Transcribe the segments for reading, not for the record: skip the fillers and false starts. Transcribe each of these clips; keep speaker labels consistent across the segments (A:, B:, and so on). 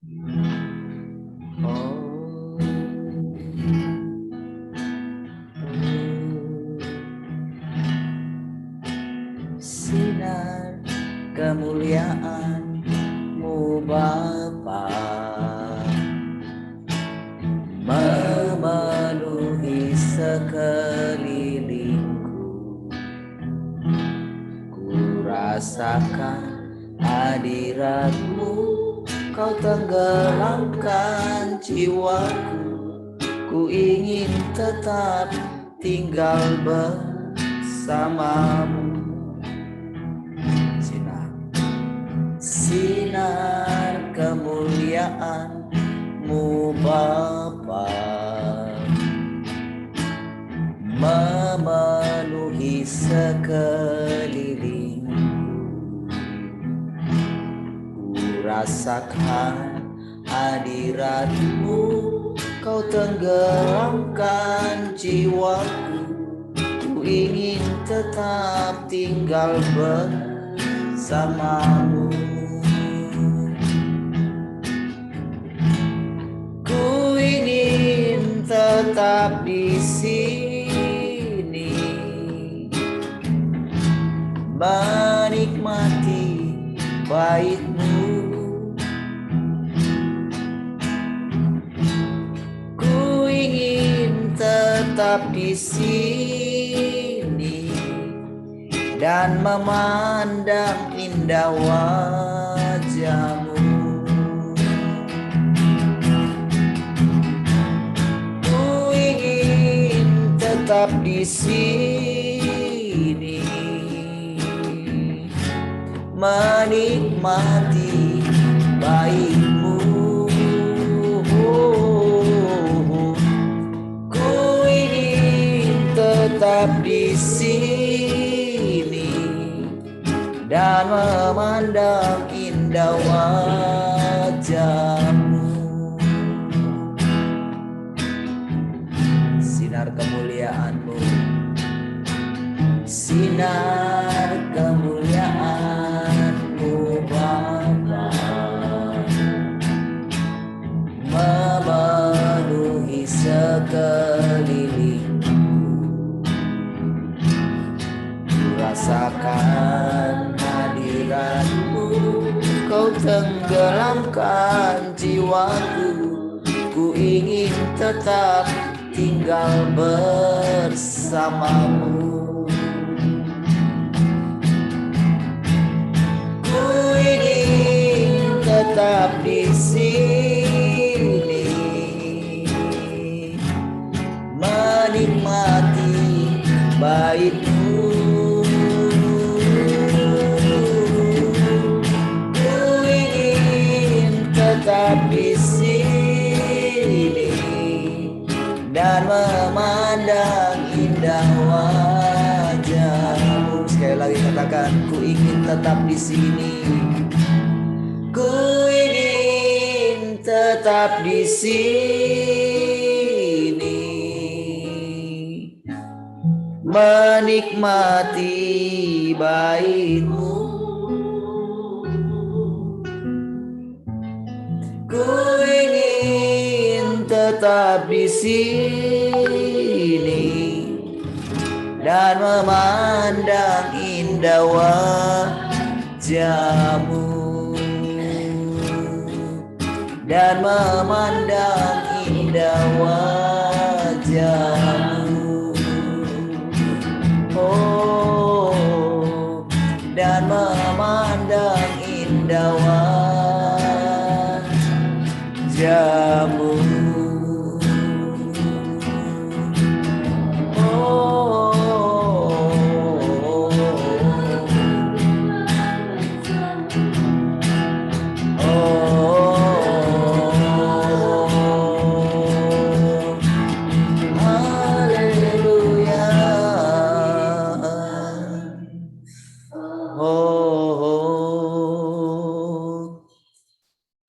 A: Sinar kemuliaan-Mu Bapa memenuhi sekelilingku. Ku rasakan hadirat-Mu, Kau tenggelamkan jiwaku. Ku ingin tetap tinggal bersama-Mu. Sinar kemuliaan-Mu Bapa memenuhi sekelilingku. Ku rasakan hadirat-Mu, Kau tenggelamkan jiwaku. Ku ingin tetap tinggal bersama-Mu. Ku ingin tetap di sini, menikmati bait-Mu. Ku ingin tetap di sini dan memandang indah wajah-Mu. Ku ingin tetap di sini, menikmati bait-Mu. Ku ingin tetap di sini dan memandang indah wajah-Mu. Sinar kemuliaan-Mu, sinar kemuliaan-Mu Bapa memenuhi sekelilingku. Ku rasakan hadirat-Mu, Kau tenggelamkan jiwaku. Ku ingin tetap tinggal bersama-Mu. Ku ingin tetap di sini, menikmati bait-Mu. Ku ingin tetap di sini dan memandang indah wajah-Mu. Sekali lagi katakan, ku ingin tetap di sini. Ku ingin tetap di sini, menikmati bait-Mu. Ku ingin tetap di sini dan memandang indah wajah-Mu, dan memandang indah wajah-Mu. Oh, dan memandang indah wajah-Mu.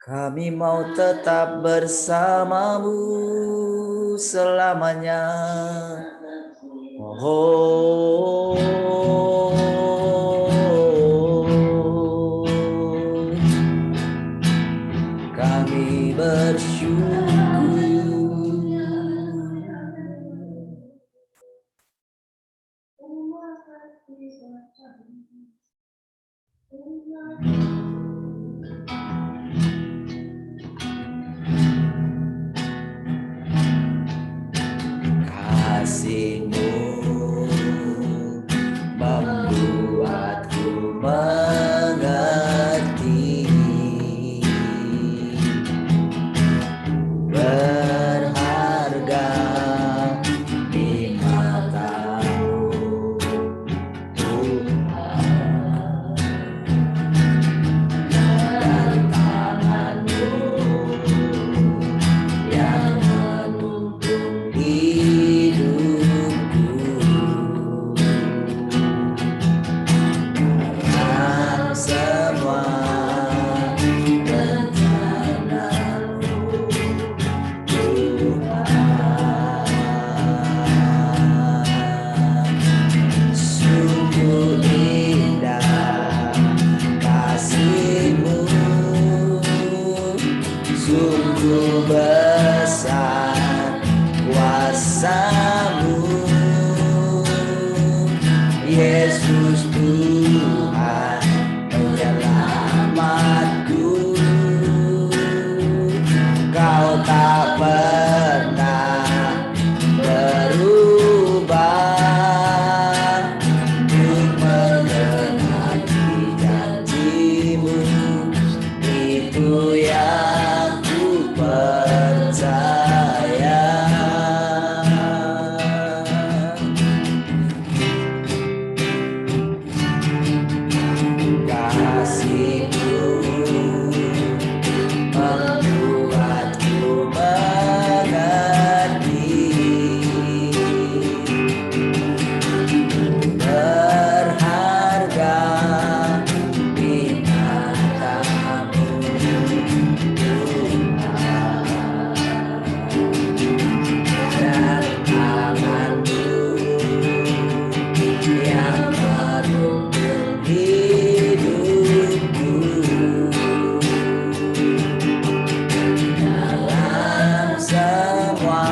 A: Kami mau tetap bersama-Mu selamanya. Oh, kami bersyukur. Kasih-Mu membuatku mengerti berharga di mata-Mu, Tuhan, dan tangan-Mu yang menuntun hidupku dalam semua rencana-Mu, Tuhan. Sungguh indah kasih-Mu, sungguh besar kuasa-Mu, Yesus Tuhan penyelamatku. Kau tak pernah berubah untuk menggenapi janji-Mu, itu yang ku percaya. Kasih-Mu membuatku mengerti berharga di mata-Mu, Tuhan, dan tangan-Mu yang menuntun hidupku dalam semua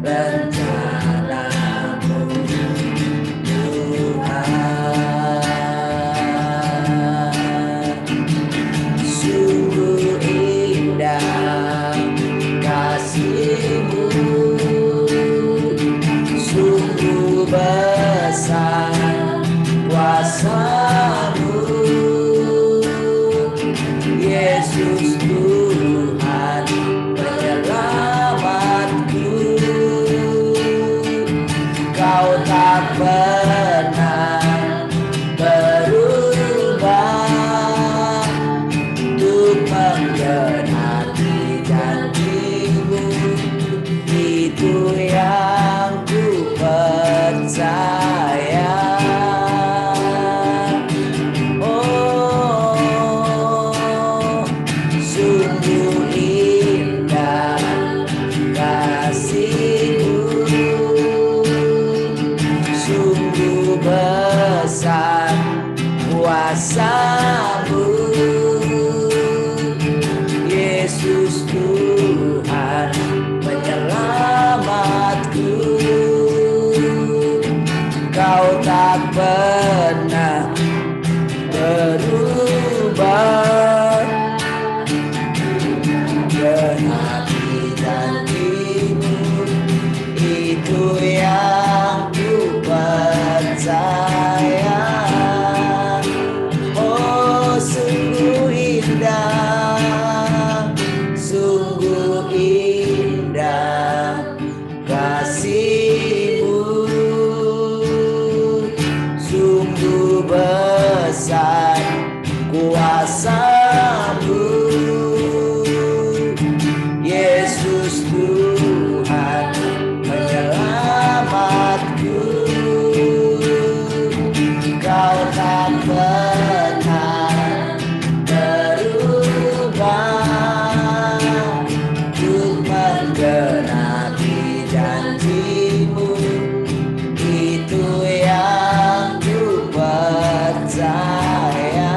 A: rencana-Mu, Tuhan. Sungguh indah kasih-Mu, sungguh besar kuasa-Mu, Yesus Tuhan penyelamatku. Kau tak pernah berubah untuk menggenapi janji-Mu, itu yang ku percaya. Oh, sungguh indah kasih-Mu, sungguh besar kuasa-Mu, Yesus Tuhan penyelamatku. Kau tak pernah berubah, genapi janji-Mu, itu yang ku percaya. Oh, sungguh indah, sungguh indah kasih-Mu, sungguh besar kuasa-Mu, Yesus Tuhan penyelamatku. Kau tak pernah berubah untuk menggenapi janji-Mu, itu yang ku percaya.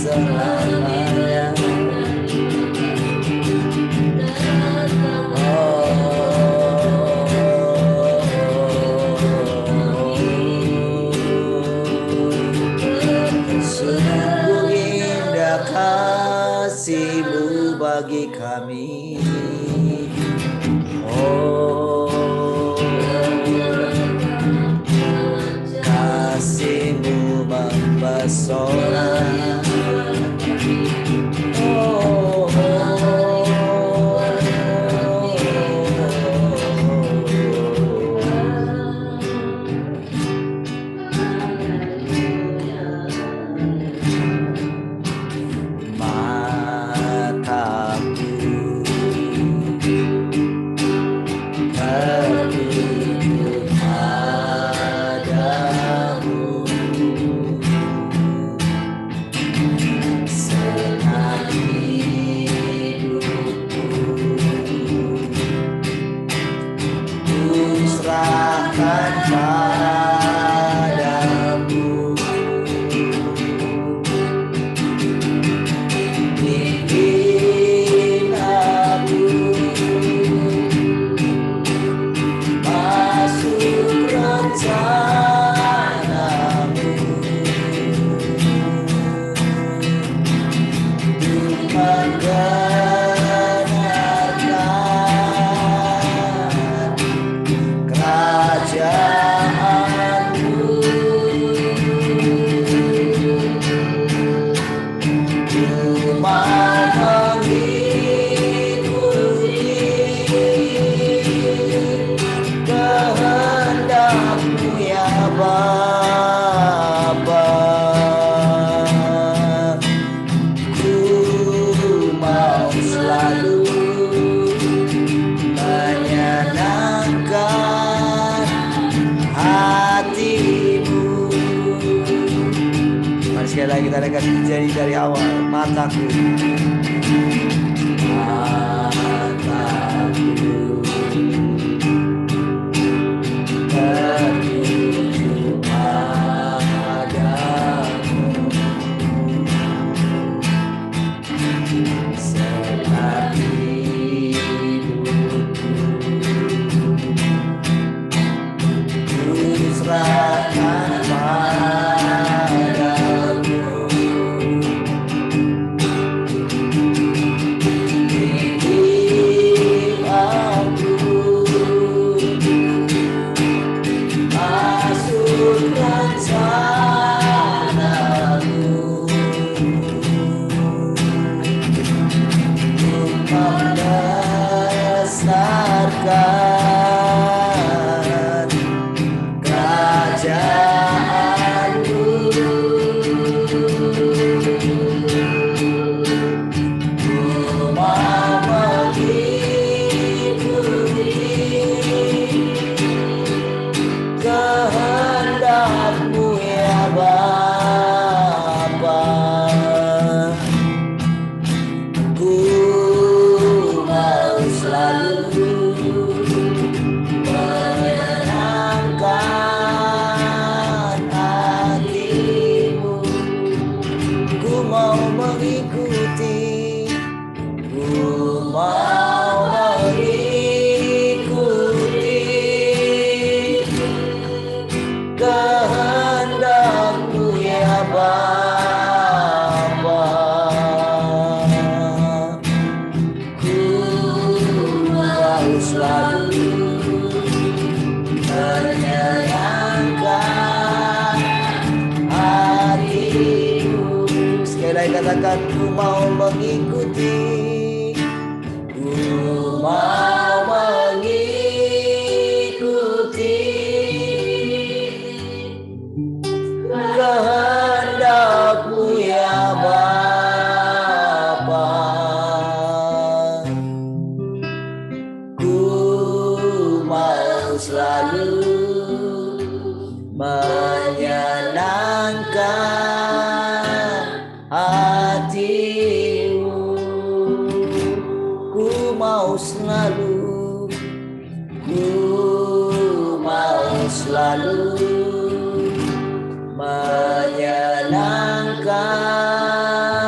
A: selamanya. Sungguh indah kasih-Mu bagi kami. Kasih-Mu mempesona. Sekali lagi kita akan jadi dari awal. Mataku tertuju padamu, seperti hidupku ku serahkan katakan ku mau mengikuti, ku mau mengikuti kehendak-Mu ya Bapa. Ku mau selalu menyenangkan hati-Mu, ku mau selalu menyenangkan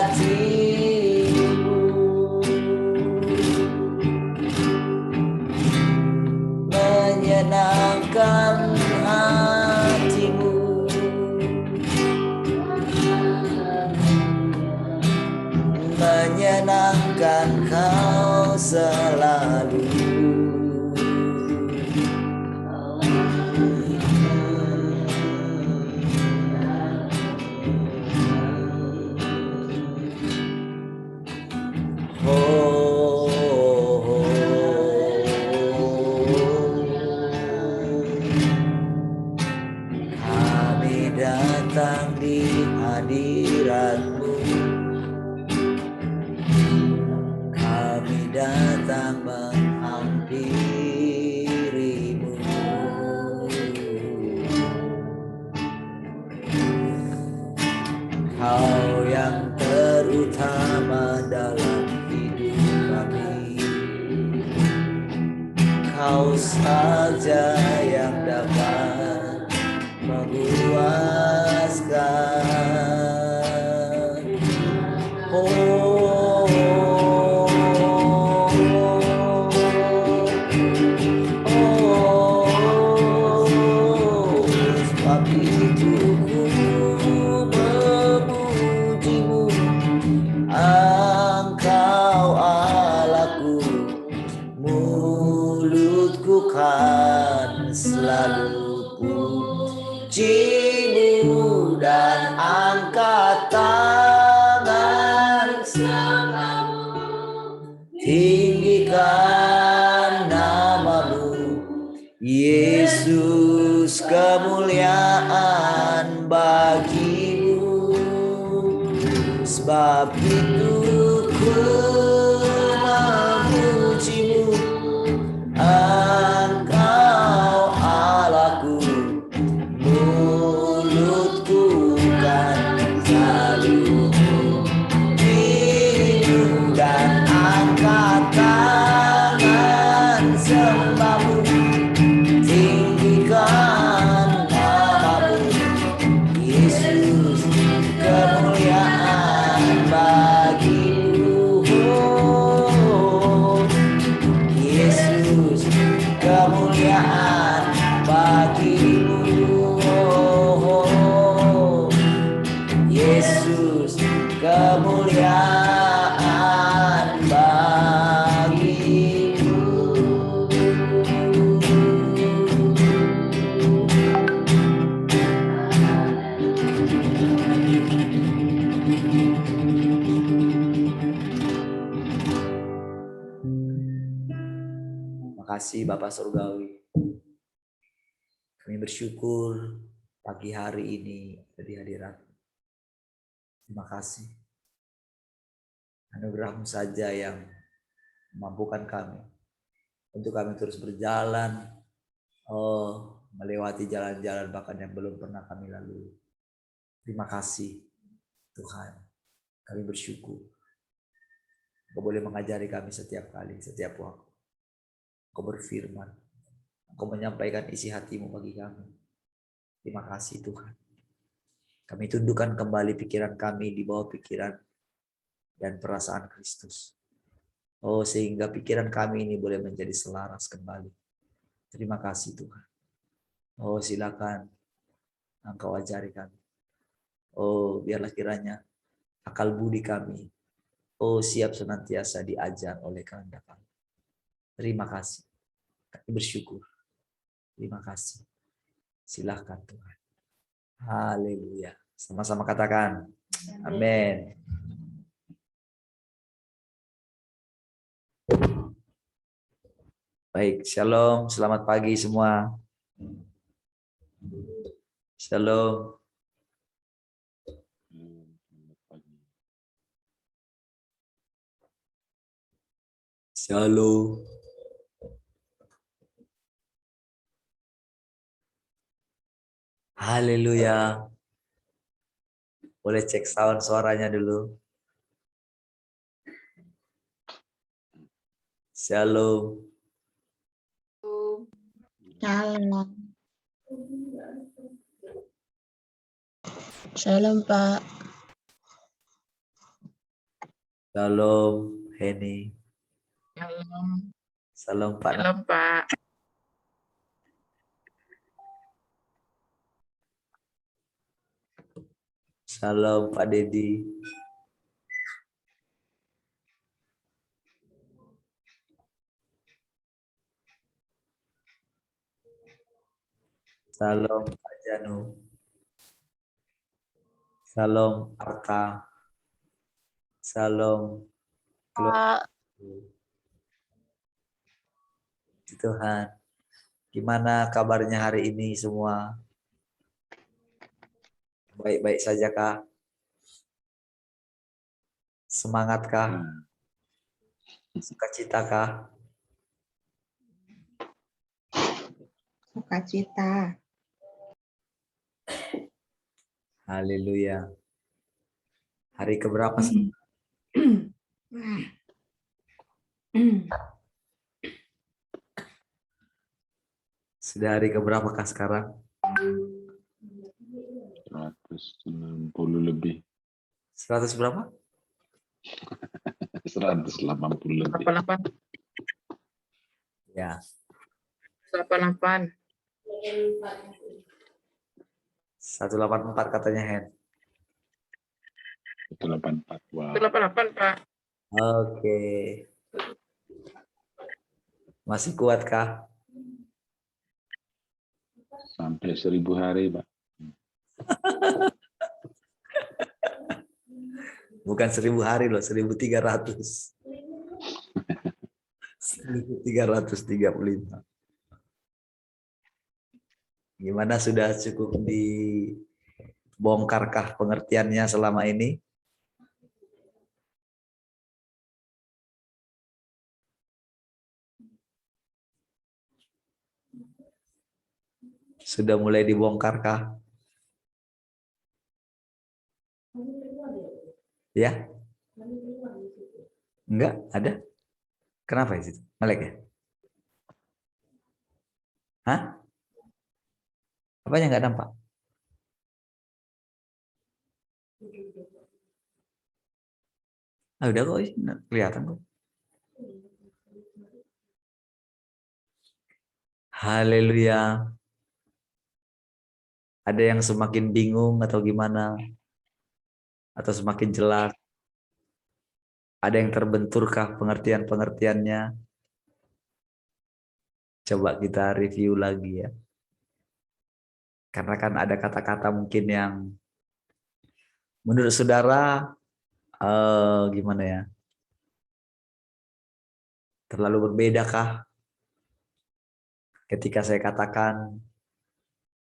A: hatimu, menyenangkan hatimu, menyenangkan kau selalu. Kami datang di hadirat-Mu, kami datang menghampiri-Mu. Kau yang terutama dalam hidup kami, Kau saja yang dapat memuaskan. Sebab itu ku memuji-Mu, Engkau Allahku, mulutku kan selalu puji-Mu dan angkat tangan selalu tinggikan nama-Mu, Yesus, kemuliaan bagi-Mu. Sebab itu ku memuji-Mu, Engkau Allahku, mulutku kan selalu puji-Mu dan angkat tangan sembah-Mu, tinggikan nama-Mu, Yesus, kemuliaan bagi-Mu. Yesus, kemuliaan bagi-Mu. Yesus, kemuliaan bagi-Mu. Makasih Bapak Surgawi. Kami bersyukur pagi hari ini di hadirat. Terima kasih. Anugerah-Mu saja yang memampukan kami untuk kami terus berjalan, melewati jalan-jalan bahkan yang belum pernah kami lalui. Terima kasih Tuhan. Kami bersyukur. Kau boleh mengajari kami setiap kali, setiap waktu. Kau berfirman, Kau menyampaikan isi hati-Mu bagi kami. Terima kasih Tuhan. Kami tundukkan kembali pikiran kami di bawah pikiran dan perasaan Kristus. Sehingga pikiran kami ini boleh menjadi selaras kembali. Terima kasih Tuhan. Silakan Engkau ajari kami. Biarlah kiranya akal budi kami, siap senantiasa diajar oleh kehendak kami. Terima kasih. Kami bersyukur. Terima kasih. Silakan Tuhan. Haleluya. Sama-sama katakan. Amin. Baik, shalom. Selamat pagi semua. Shalom. Shalom. Haleluya. Boleh cek sound suaranya dulu. Shalom.
B: Shalom. Shalom, Pak.
A: Shalom, Heni.
C: Shalom.
A: Salam Pak.
C: Shalom, Pak.
A: Salam Pak Dedi. Salam Pak Janu. Salam Arta. Salam
B: Pak.
A: Tuhan. Gimana kabarnya hari ini semua? Baik-baik saja kah? Semangatkah? Sukacita kah?
B: Sukacita.
A: Haleluya. Hari keberapa sih? Sudah hari keberapa kah sekarang?
D: 160 lebih.
A: 100 berapa?
D: 180 lebih.
C: 88.
A: Ya.
C: 88.
A: 184 katanya Hen.
D: 184. Wow.
C: 88, Pak.
A: Oke. Masih kuat kah?
D: Sampai 1000 hari, Pak.
A: Bukan 1000 hari loh, 1300. 1335. Gimana, sudah cukup dibongkarkah pengertiannya selama ini? Sudah mulai dibongkarkah? Ya? Enggak, ada? Kenapa itu? Melek ya? Hah? Apanya enggak nampak? Ah, udah kok, kelihatan kok. Haleluya. Ada yang semakin bingung atau gimana? Atau semakin jelas? Ada yang terbenturkah pengertian-pengertiannya? Coba kita review lagi ya. Karena kan ada kata-kata mungkin yang menurut saudara gimana ya? Terlalu berbedakah? Ketika saya katakan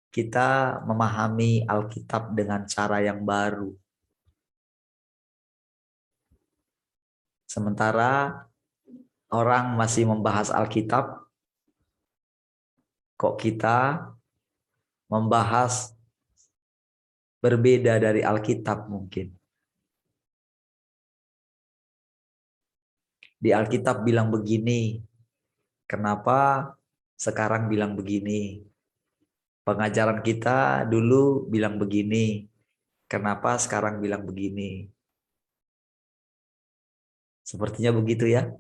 A: kita memahami Alkitab dengan cara yang baru. Sementara orang masih membahas Alkitab, kok kita membahas berbeda dari Alkitab mungkin. Di Alkitab bilang begini, kenapa sekarang bilang begini? Pengajaran kita dulu bilang begini, kenapa sekarang bilang begini? Sepertinya begitu ya.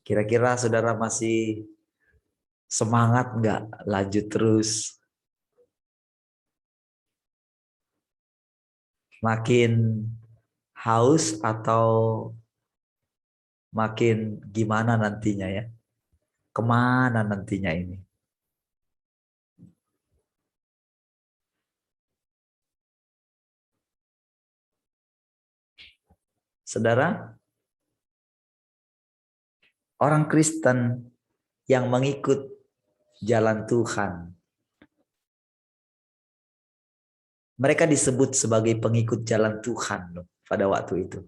A: Kira-kira saudara masih semangat nggak lanjut terus? Makin haus atau makin gimana nantinya ya? Kemana nantinya ini? Saudara, orang Kristen yang mengikut jalan Tuhan, mereka disebut sebagai pengikut jalan Tuhan loh, pada waktu itu.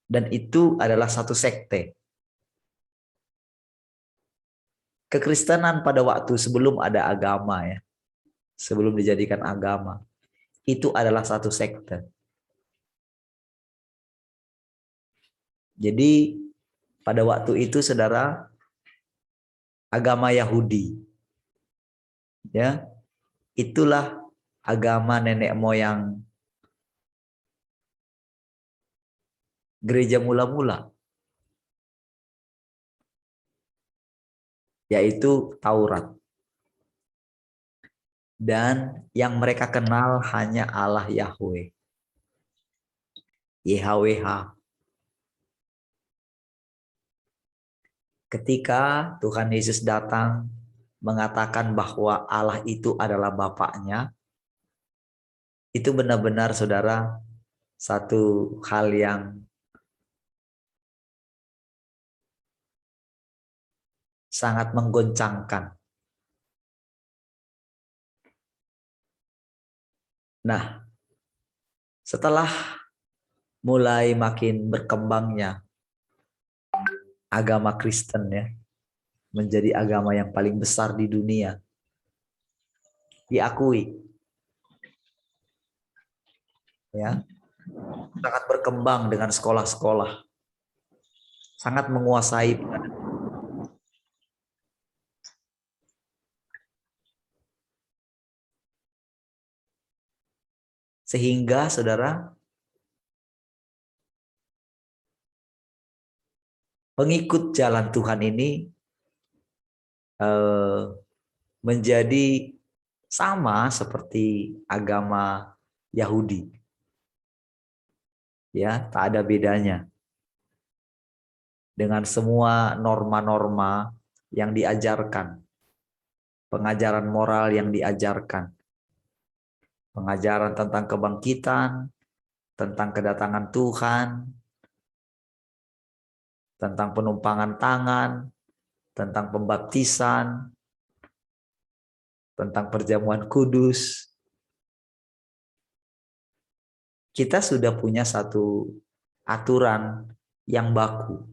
A: Dan itu adalah satu sekte. Kekristenan pada waktu sebelum ada agama ya, sebelum dijadikan agama, itu adalah satu sekte. Jadi pada waktu itu saudara, agama Yahudi. Ya, itulah agama nenek moyang gereja mula-mula, yaitu Taurat. Dan yang mereka kenal hanya Allah Yahweh, YHWH. Ketika Tuhan Yesus datang mengatakan bahwa Allah itu adalah Bapaknya, itu benar-benar saudara satu hal yang sangat menggoncangkan. Nah, setelah mulai makin berkembangnya agama Kristen ya, menjadi agama yang paling besar di dunia, diakui ya, sangat berkembang dengan sekolah-sekolah, sangat menguasai. Sehingga saudara, pengikut jalan Tuhan ini menjadi sama seperti agama Yahudi. Ya, tak ada bedanya. Dengan semua norma-norma yang diajarkan, pengajaran moral yang diajarkan, pengajaran tentang kebangkitan, tentang kedatangan Tuhan, tentang penumpangan tangan, tentang pembaptisan, tentang perjamuan kudus. Kita sudah punya satu aturan yang baku.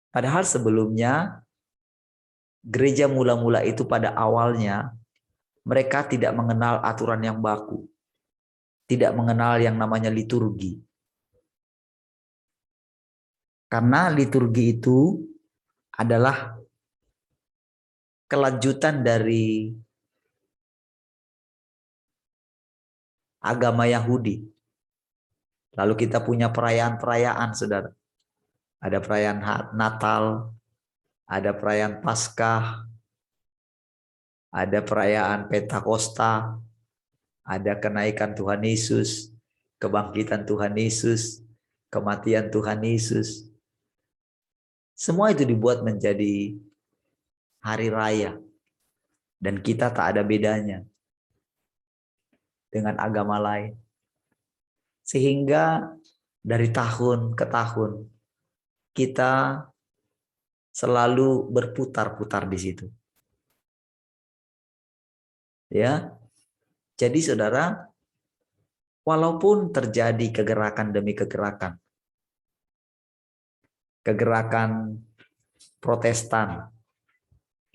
A: Padahal sebelumnya, gereja mula-mula itu pada awalnya, mereka tidak mengenal aturan yang baku. Tidak mengenal yang namanya liturgi. Karena liturgi itu adalah kelanjutan dari agama Yahudi. Lalu kita punya perayaan-perayaan, saudara. Ada perayaan Natal, ada perayaan Paskah, ada perayaan Pentakosta, ada kenaikan Tuhan Yesus, kebangkitan Tuhan Yesus, kematian Tuhan Yesus. Semua itu dibuat menjadi hari raya. Dan kita tak ada bedanya dengan agama lain. Sehingga dari tahun ke tahun kita selalu berputar-putar di situ. Ya. Jadi saudara, walaupun terjadi kegerakan demi kegerakan, kegerakan Protestan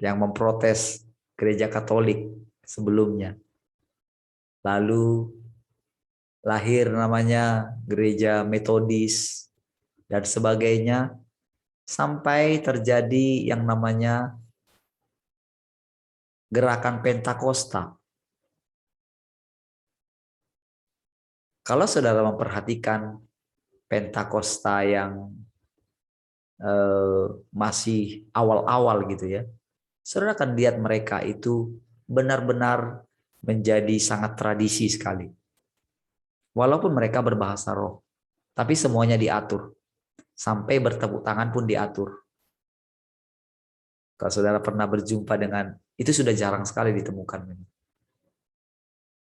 A: yang memprotes gereja Katolik sebelumnya, lalu lahir namanya gereja Metodis dan sebagainya, sampai terjadi yang namanya gerakan Pentakosta. Kalau saudara memperhatikan Pentakosta yang masih awal-awal gitu ya, saudara akan lihat mereka itu benar-benar menjadi sangat tradisi sekali. Walaupun mereka berbahasa roh, tapi semuanya diatur. Sampai bertepuk tangan pun diatur. Kalau saudara pernah berjumpa dengan, itu sudah jarang sekali ditemukan.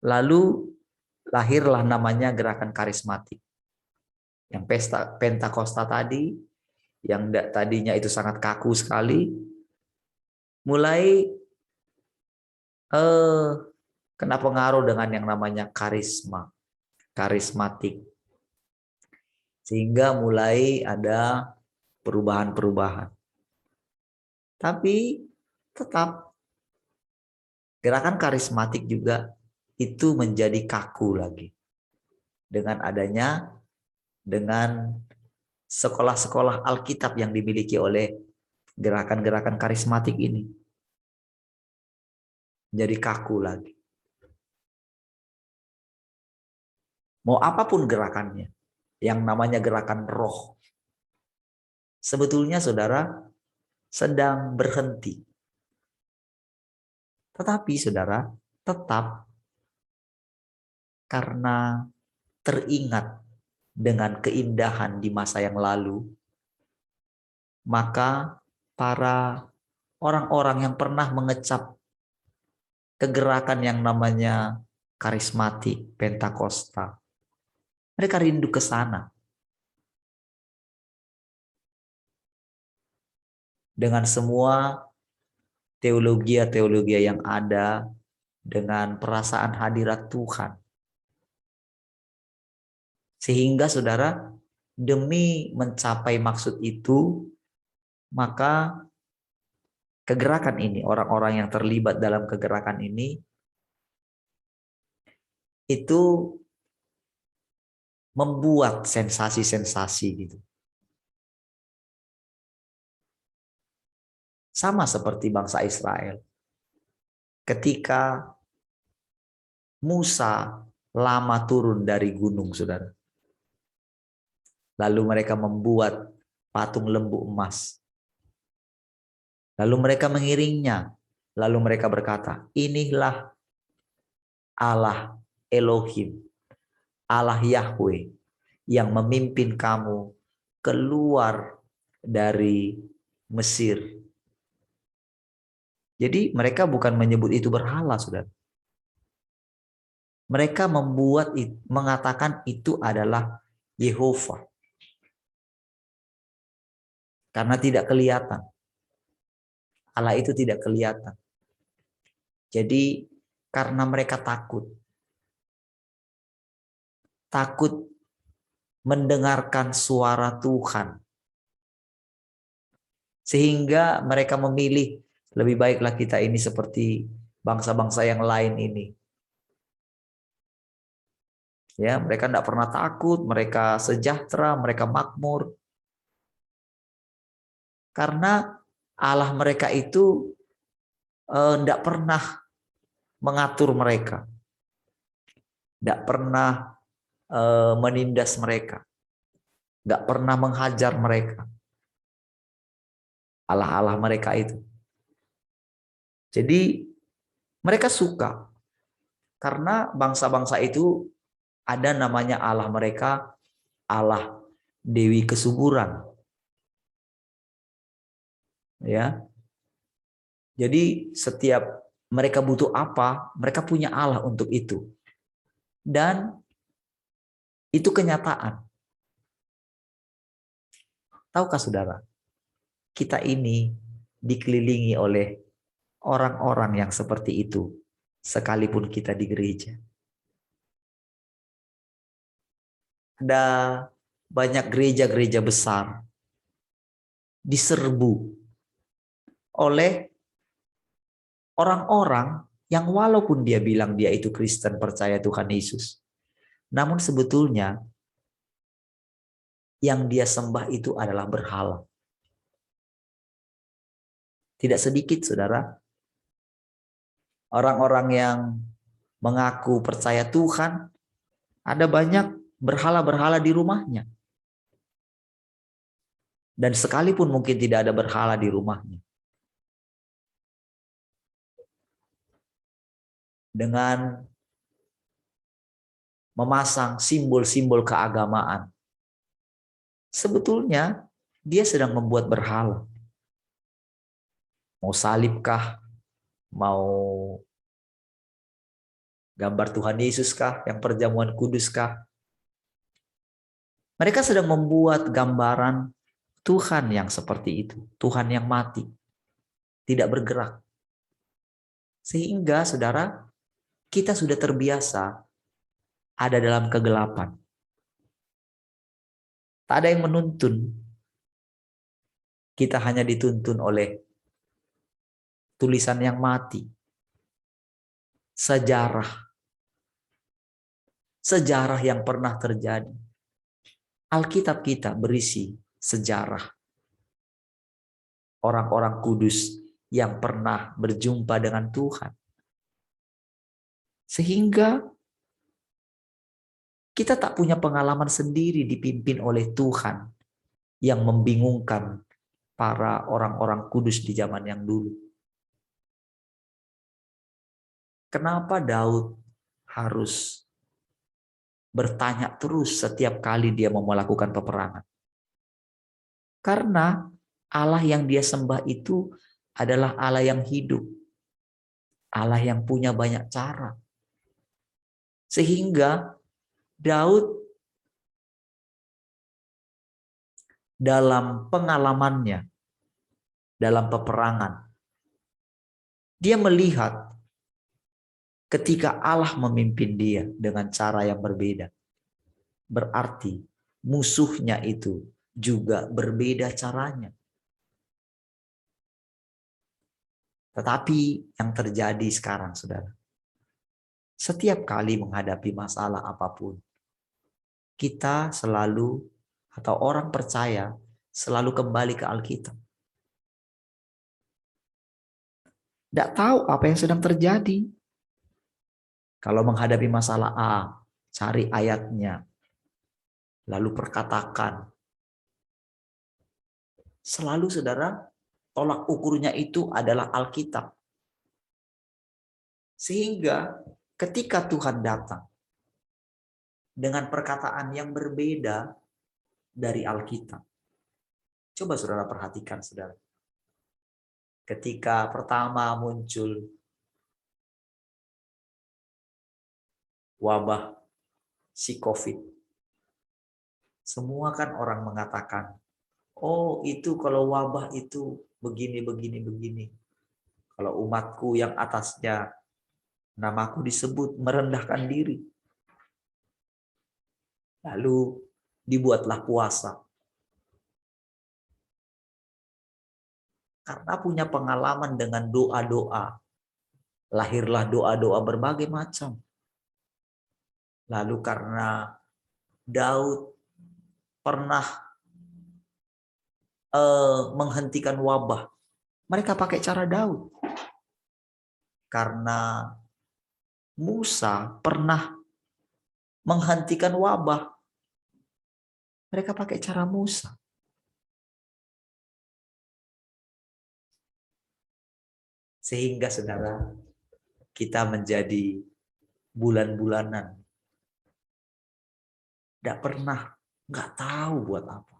A: Lalu lahirlah namanya gerakan karismatik. Yang Pentakosta tadi, yang tadinya itu sangat kaku sekali, mulai kena pengaruh dengan yang namanya karismatik. Sehingga mulai ada perubahan-perubahan. Tapi tetap gerakan karismatik juga itu menjadi kaku lagi. Dengan sekolah-sekolah Alkitab yang dimiliki oleh gerakan-gerakan karismatik ini jadi kaku lagi. Mau apapun gerakannya, yang namanya gerakan roh, sebetulnya saudara sedang berhenti. Tetapi saudara tetap karena teringat dengan keindahan di masa yang lalu, maka para orang-orang yang pernah mengecap kegerakan yang namanya karismatik, Pentakosta, mereka rindu ke sana. Dengan semua teologi yang ada, dengan perasaan hadirat Tuhan. Sehingga saudara, demi mencapai maksud itu, maka kegerakan ini, orang-orang yang terlibat dalam kegerakan ini, itu membuat sensasi-sensasi gitu. Sama seperti bangsa Israel. Ketika Musa lama turun dari gunung, saudara. Lalu mereka membuat patung lembu emas. Lalu mereka mengiringnya. Lalu mereka berkata, inilah Allah Elohim, Allah Yahweh yang memimpin kamu keluar dari Mesir. Jadi mereka bukan menyebut itu berhala, saudara. Mereka mengatakan itu adalah Yehova. Karena tidak kelihatan. Allah itu tidak kelihatan. Jadi karena mereka takut mendengarkan suara Tuhan. Sehingga mereka memilih, lebih baiklah kita ini seperti bangsa-bangsa yang lain ini. Ya, mereka tidak pernah takut, mereka sejahtera, mereka makmur. Karena Allah mereka itu tidak pernah mengatur mereka. Tidak pernah menindas mereka. Tidak pernah menghajar mereka. Allah-Allah mereka itu. Jadi mereka suka. Karena bangsa-bangsa itu ada namanya Allah mereka, Allah Dewi Kesuburan. Ya. Jadi setiap mereka butuh apa, mereka punya Allah untuk itu. Dan itu kenyataan. Tahukah saudara, kita ini dikelilingi oleh orang-orang yang seperti itu, sekalipun kita di gereja. Ada banyak gereja-gereja besar diserbu oleh orang-orang yang walaupun dia bilang dia itu Kristen, percaya Tuhan Yesus, namun sebetulnya yang dia sembah itu adalah berhala. Tidak sedikit, saudara, orang-orang yang mengaku percaya Tuhan, ada banyak berhala-berhala di rumahnya. Dan sekalipun mungkin tidak ada berhala di rumahnya, dengan memasang simbol-simbol keagamaan, sebetulnya dia sedang membuat berhala. Mau salibkah? Mau gambar Tuhan Yesus kah? Yang perjamuan kudus kah? Mereka sedang membuat gambaran Tuhan yang seperti itu. Tuhan yang mati. Tidak bergerak. Sehingga saudara, kita sudah terbiasa ada dalam kegelapan. Tak ada yang menuntun. Kita hanya dituntun oleh tulisan yang mati. Sejarah. Sejarah yang pernah terjadi. Alkitab kita berisi sejarah. orang-orang kudus yang pernah berjumpa dengan Tuhan. Sehingga kita tak punya pengalaman sendiri dipimpin oleh Tuhan yang membingungkan para orang-orang kudus di zaman yang dulu. Kenapa Daud harus bertanya terus setiap kali dia mau melakukan peperangan? Karena Allah yang dia sembah itu adalah Allah yang hidup. Allah yang punya banyak cara. Sehingga Daud dalam pengalamannya, dalam peperangan, dia melihat ketika Allah memimpin dia dengan cara yang berbeda. Berarti musuhnya itu juga berbeda caranya. Tetapi yang terjadi sekarang, saudara, setiap kali menghadapi masalah apapun, kita selalu atau orang percaya selalu kembali ke Alkitab. Tidak tahu apa yang sedang terjadi. Kalau menghadapi masalah A, cari ayatnya, lalu perkatakan. Selalu saudara, tolak ukurnya itu adalah Alkitab. Sehingga ketika Tuhan datang dengan perkataan yang berbeda dari Alkitab. Coba saudara perhatikan, saudara. Ketika pertama muncul wabah si COVID, semua kan orang mengatakan, oh itu kalau wabah itu begini, begini, begini. Kalau umatku yang atasnya namaku disebut merendahkan diri. Lalu dibuatlah puasa. Karena punya pengalaman dengan doa-doa. Lahirlah doa-doa berbagai macam. Lalu karena Daud pernah menghentikan wabah. Mereka pakai cara Daud. Karena Musa pernah menghentikan wabah. Mereka pakai cara Musa. Sehingga saudara, kita menjadi bulan-bulanan. Nggak tahu buat apa.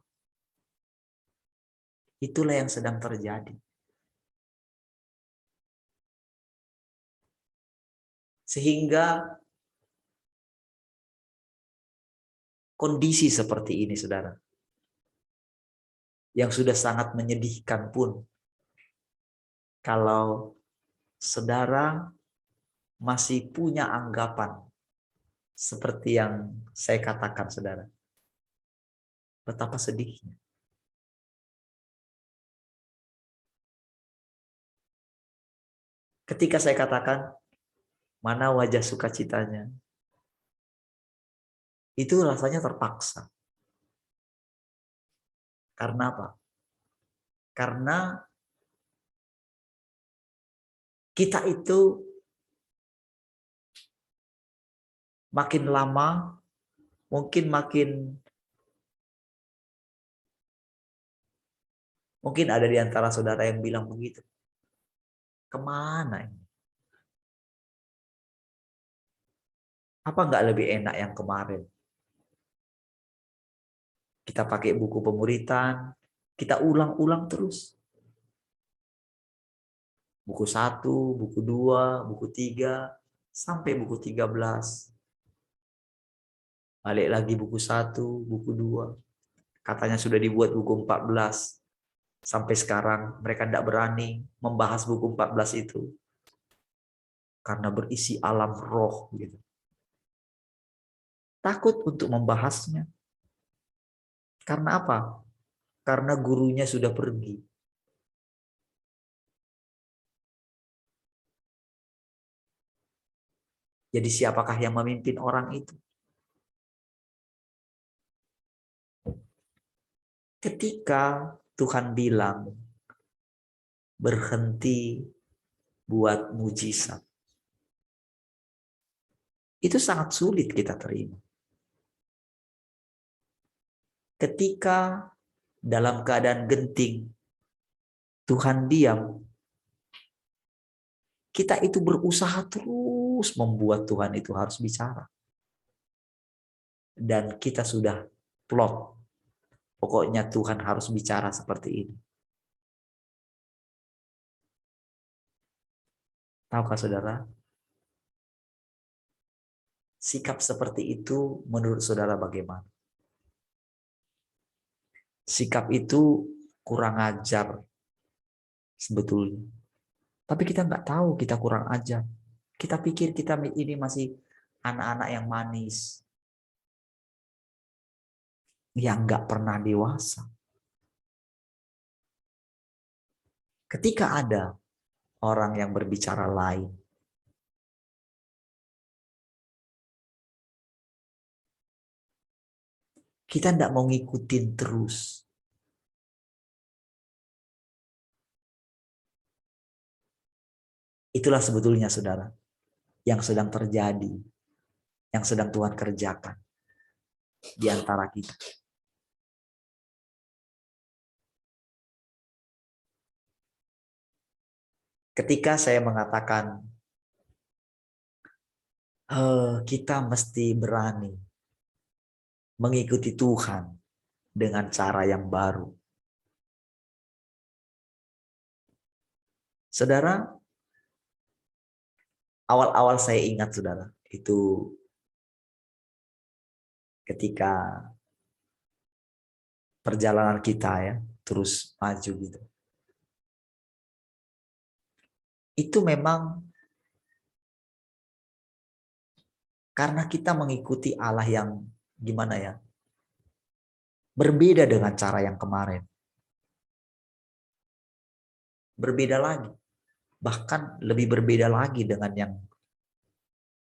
A: Itulah yang sedang terjadi. Sehingga kondisi seperti ini, saudara, yang sudah sangat menyedihkan pun, kalau saudara masih punya anggapan seperti yang saya katakan, saudara, betapa sedihnya. Ketika saya katakan, mana wajah sukacitanya, itu rasanya terpaksa. Karena apa? Karena kita itu makin lama, mungkin ada di antara saudara yang bilang begitu. Kemana ini? Apa nggak lebih enak yang kemarin? Kita pakai buku pemuritan, kita ulang-ulang terus. Buku 1, buku 2, buku 3, sampai buku 13. Balik lagi buku 1, buku 2. Katanya sudah dibuat buku 14. Sampai sekarang mereka tidak berani membahas buku 14 itu. Karena berisi alam roh gitu. Takut untuk membahasnya. Karena apa? Karena gurunya sudah pergi. Jadi siapakah yang memimpin orang itu? Ketika Tuhan bilang, berhenti buat mujizat. Itu sangat sulit kita terima. Ketika dalam keadaan genting, Tuhan diam, kita itu berusaha terus membuat Tuhan itu harus bicara. Dan kita sudah plot, pokoknya Tuhan harus bicara seperti ini. Tahukah saudara? Sikap seperti itu menurut saudara bagaimana? Sikap itu kurang ajar sebetulnya. Tapi kita nggak tahu kita kurang ajar. Kita pikir kita ini masih anak-anak yang manis. Yang nggak pernah dewasa. Ketika ada orang yang berbicara lain, kita tidak mau ngikutin terus. Itulah sebetulnya saudara, yang sedang terjadi, yang sedang Tuhan kerjakan di antara kita. Ketika saya mengatakan, kita mesti berani mengikuti Tuhan dengan cara yang baru. Saudara, awal-awal saya ingat saudara, itu ketika perjalanan kita ya, terus maju gitu. Itu memang karena kita mengikuti Allah yang gimana ya, berbeda dengan cara yang kemarin. Berbeda lagi. Bahkan lebih berbeda lagi dengan yang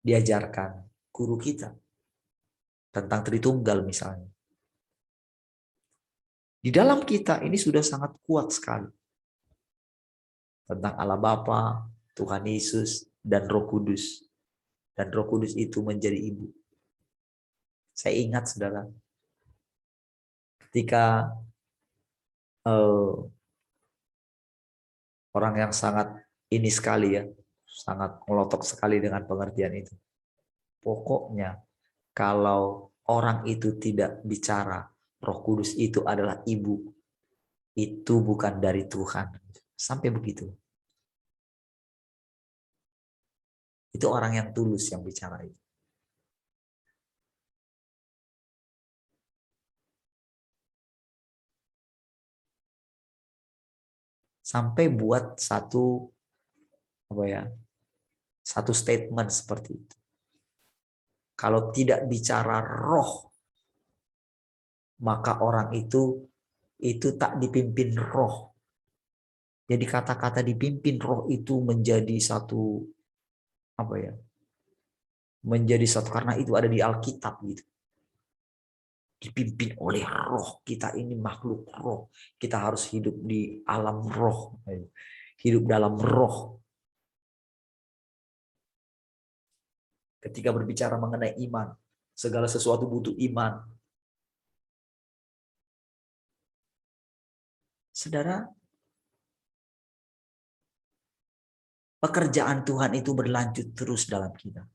A: diajarkan guru kita tentang Tritunggal misalnya. Di dalam kita ini sudah sangat kuat sekali tentang Allah Bapa, Tuhan Yesus, dan Roh Kudus. Dan Roh Kudus itu menjadi ibu. Saya ingat saudara, ketika orang yang sangat ini sekali ya, sangat melotok sekali dengan pengertian itu. Pokoknya kalau orang itu tidak bicara, Roh Kudus itu adalah ibu, itu bukan dari Tuhan. Sampai begitu. Itu orang yang tulus yang bicara itu. Sampai buat satu statement seperti itu. Kalau tidak bicara roh, maka orang itu tak dipimpin roh. Jadi kata-kata dipimpin roh itu menjadi satu menjadi satu, karena itu ada di Alkitab gitu. Dipimpin oleh roh. Kita ini makhluk roh. Kita harus hidup di alam roh. Hidup dalam roh. Ketika berbicara mengenai iman, segala sesuatu butuh iman. Saudara, pekerjaan Tuhan itu berlanjut terus dalam kita.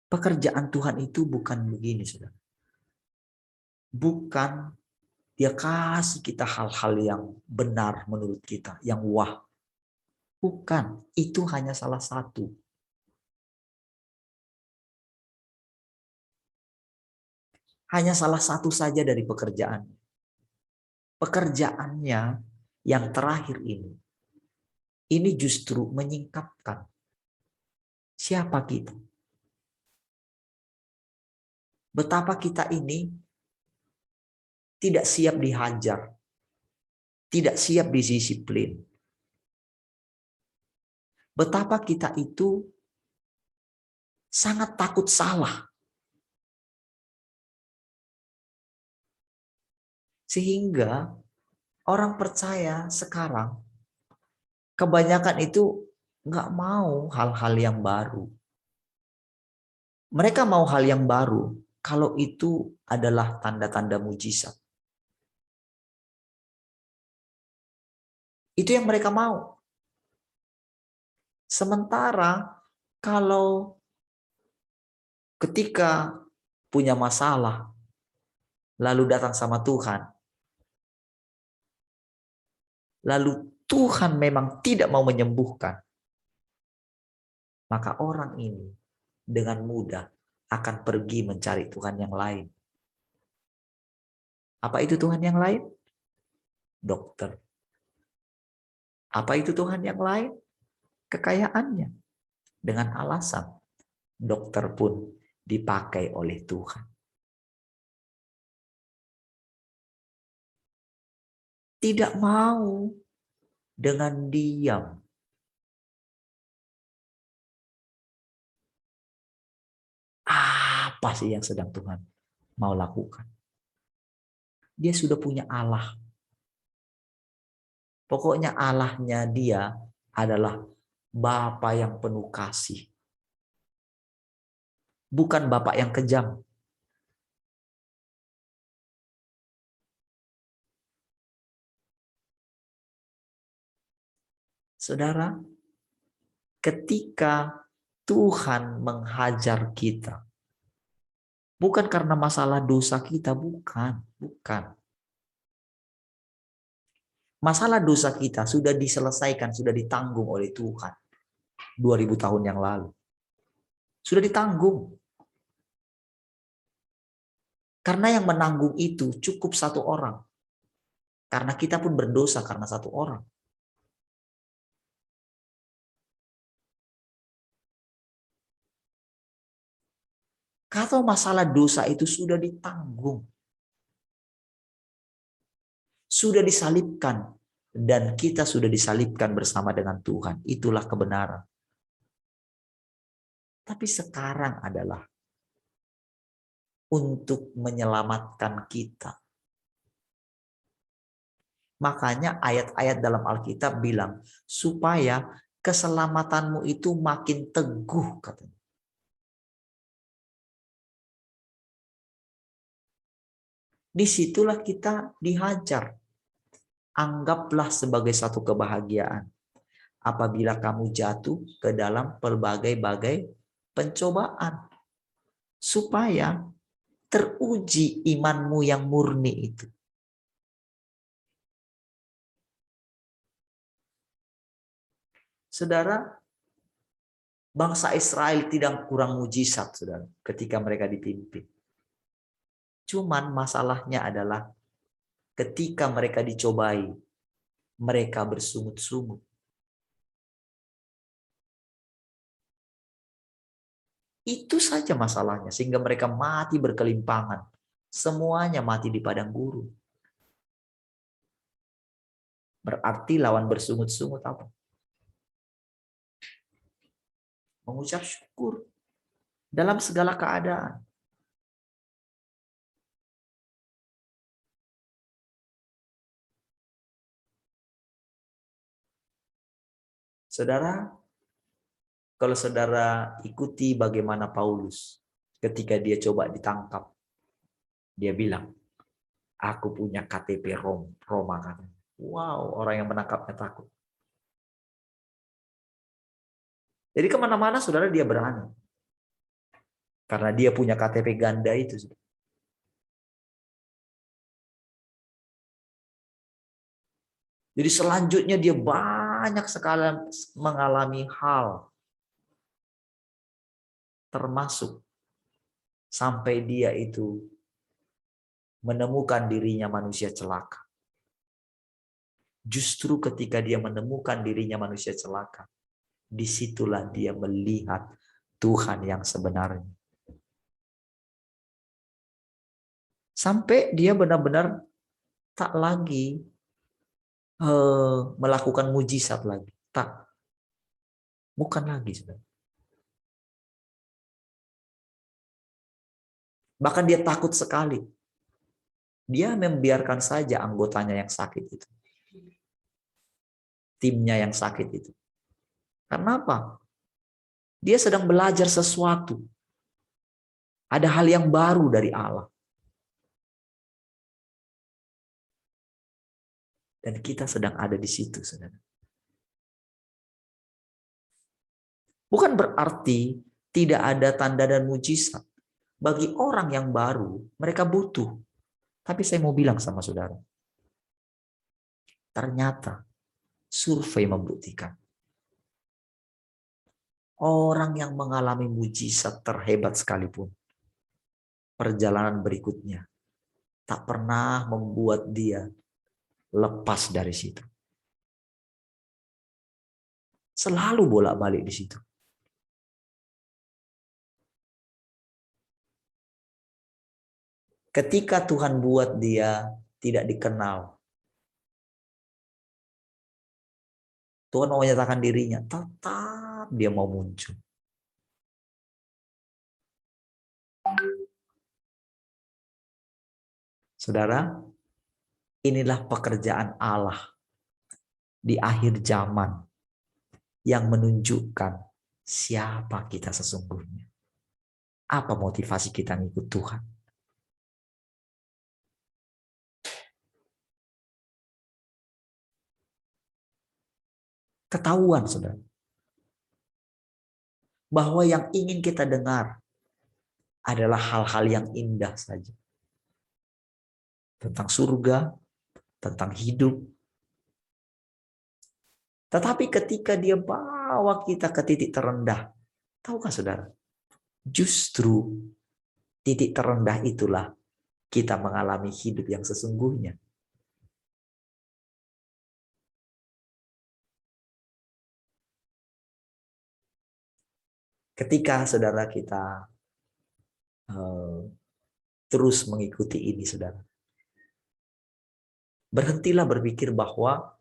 A: Pekerjaan Tuhan itu bukan begini, saudara. Bukan dia kasih kita hal-hal yang benar menurut kita, yang wah. Bukan, itu hanya salah satu. Hanya salah satu saja dari pekerjaan. Pekerjaannya yang terakhir ini justru menyingkapkan siapa kita. Betapa kita ini tidak siap dihajar, tidak siap didisiplin. Betapa kita itu sangat takut salah. Sehingga Orang percaya sekarang kebanyakan itu nggak mau hal-hal yang baru. Mereka mau hal yang baru kalau itu adalah tanda-tanda mujizat. Itu yang mereka mau. Sementara kalau ketika punya masalah, lalu datang sama Tuhan, lalu Tuhan memang tidak mau menyembuhkan, maka orang ini dengan mudah akan pergi mencari Tuhan yang lain. Apa itu Tuhan yang lain? Dokter. Apa itu Tuhan yang lain? Kekayaannya. Dengan alasan dokter pun dipakai oleh Tuhan. Tidak mau dengan diam. Apa sih yang sedang Tuhan mau lakukan? Dia sudah punya Allah. Pokoknya Allahnya dia adalah Bapa yang penuh kasih. Bukan Bapak yang kejam. Saudara, ketika Tuhan menghajar kita, bukan karena masalah dosa kita, bukan. Masalah dosa kita sudah diselesaikan, sudah ditanggung oleh Tuhan 2000 tahun yang lalu. Sudah ditanggung. Karena yang menanggung itu cukup satu orang. Karena kita pun berdosa karena satu orang. Kalau masalah dosa itu sudah ditanggung. Sudah disalibkan. Dan kita sudah disalibkan bersama dengan Tuhan. Itulah kebenaran. Tapi sekarang adalah untuk menyelamatkan kita. Makanya ayat-ayat dalam Alkitab bilang, supaya keselamatanmu itu makin teguh, katanya. Disitulah kita dihajar. Anggaplah sebagai satu kebahagiaan apabila kamu jatuh ke dalam berbagai-bagai pencobaan, supaya teruji imanmu yang murni itu. Saudara, bangsa Israel tidak kurang mujizat, saudara, ketika mereka dipimpin. Cuman masalahnya adalah ketika mereka dicobai, mereka bersungut-sungut. Itu saja masalahnya, sehingga mereka mati berkelimpangan. Semuanya mati di padang gurun. Berarti lawan bersungut-sungut apa? Mengucap syukur dalam segala keadaan. Saudara, kalau saudara ikuti bagaimana Paulus ketika dia coba ditangkap, dia bilang, aku punya KTP Roma, katanya. Wow, orang yang menangkapnya takut. Jadi kemana-mana saudara dia berani. Karena dia punya KTP ganda itu. Jadi selanjutnya dia banyak sekali mengalami hal. Termasuk sampai dia itu menemukan dirinya manusia celaka. Justru ketika dia menemukan dirinya manusia celaka, disitulah dia melihat Tuhan yang sebenarnya. Sampai dia benar-benar tak lagi melakukan mujizat lagi. Tak. Bukan lagi. Saudara. Bahkan dia takut sekali. Dia membiarkan saja anggotanya yang sakit itu. timnya yang sakit itu. Karena apa? Dia sedang belajar sesuatu. Ada hal yang baru dari Allah. Dan kita sedang ada di situ, saudara. Bukan berarti tidak ada tanda dan mujizat. Bagi orang yang baru, mereka butuh. Tapi saya mau bilang sama saudara. Ternyata survei membuktikan. Orang yang mengalami mujizat terhebat sekalipun, perjalanan berikutnya tak pernah membuat dia lepas dari situ. Selalu bolak-balik di situ. Ketika Tuhan buat dia tidak dikenal, Tuhan mau menyatakan dirinya, tetap dia mau muncul. Saudara, inilah pekerjaan Allah di akhir zaman yang menunjukkan siapa kita sesungguhnya. Apa motivasi kita ngikut Tuhan? Ketahuan, saudara, bahwa yang ingin kita dengar adalah hal-hal yang indah saja. Tentang surga, tentang hidup. Tetapi ketika dia bawa kita ke titik terendah, tahukah saudara? Justru titik terendah itulah kita mengalami hidup yang sesungguhnya. Ketika saudara kita terus mengikuti ini, saudara, berhentilah berpikir bahwa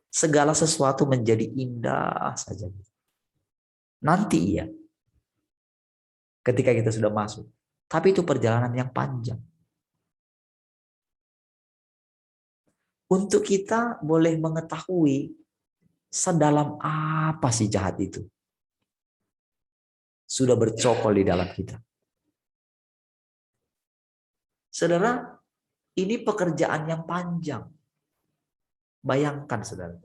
A: segala sesuatu menjadi indah saja. Nanti iya, ketika kita sudah masuk. Tapi itu perjalanan yang panjang. Untuk kita boleh mengetahui sedalam apa sih jahat itu. Sudah bercokol di dalam kita. Saudara, ini pekerjaan yang panjang. Bayangkan, saudara.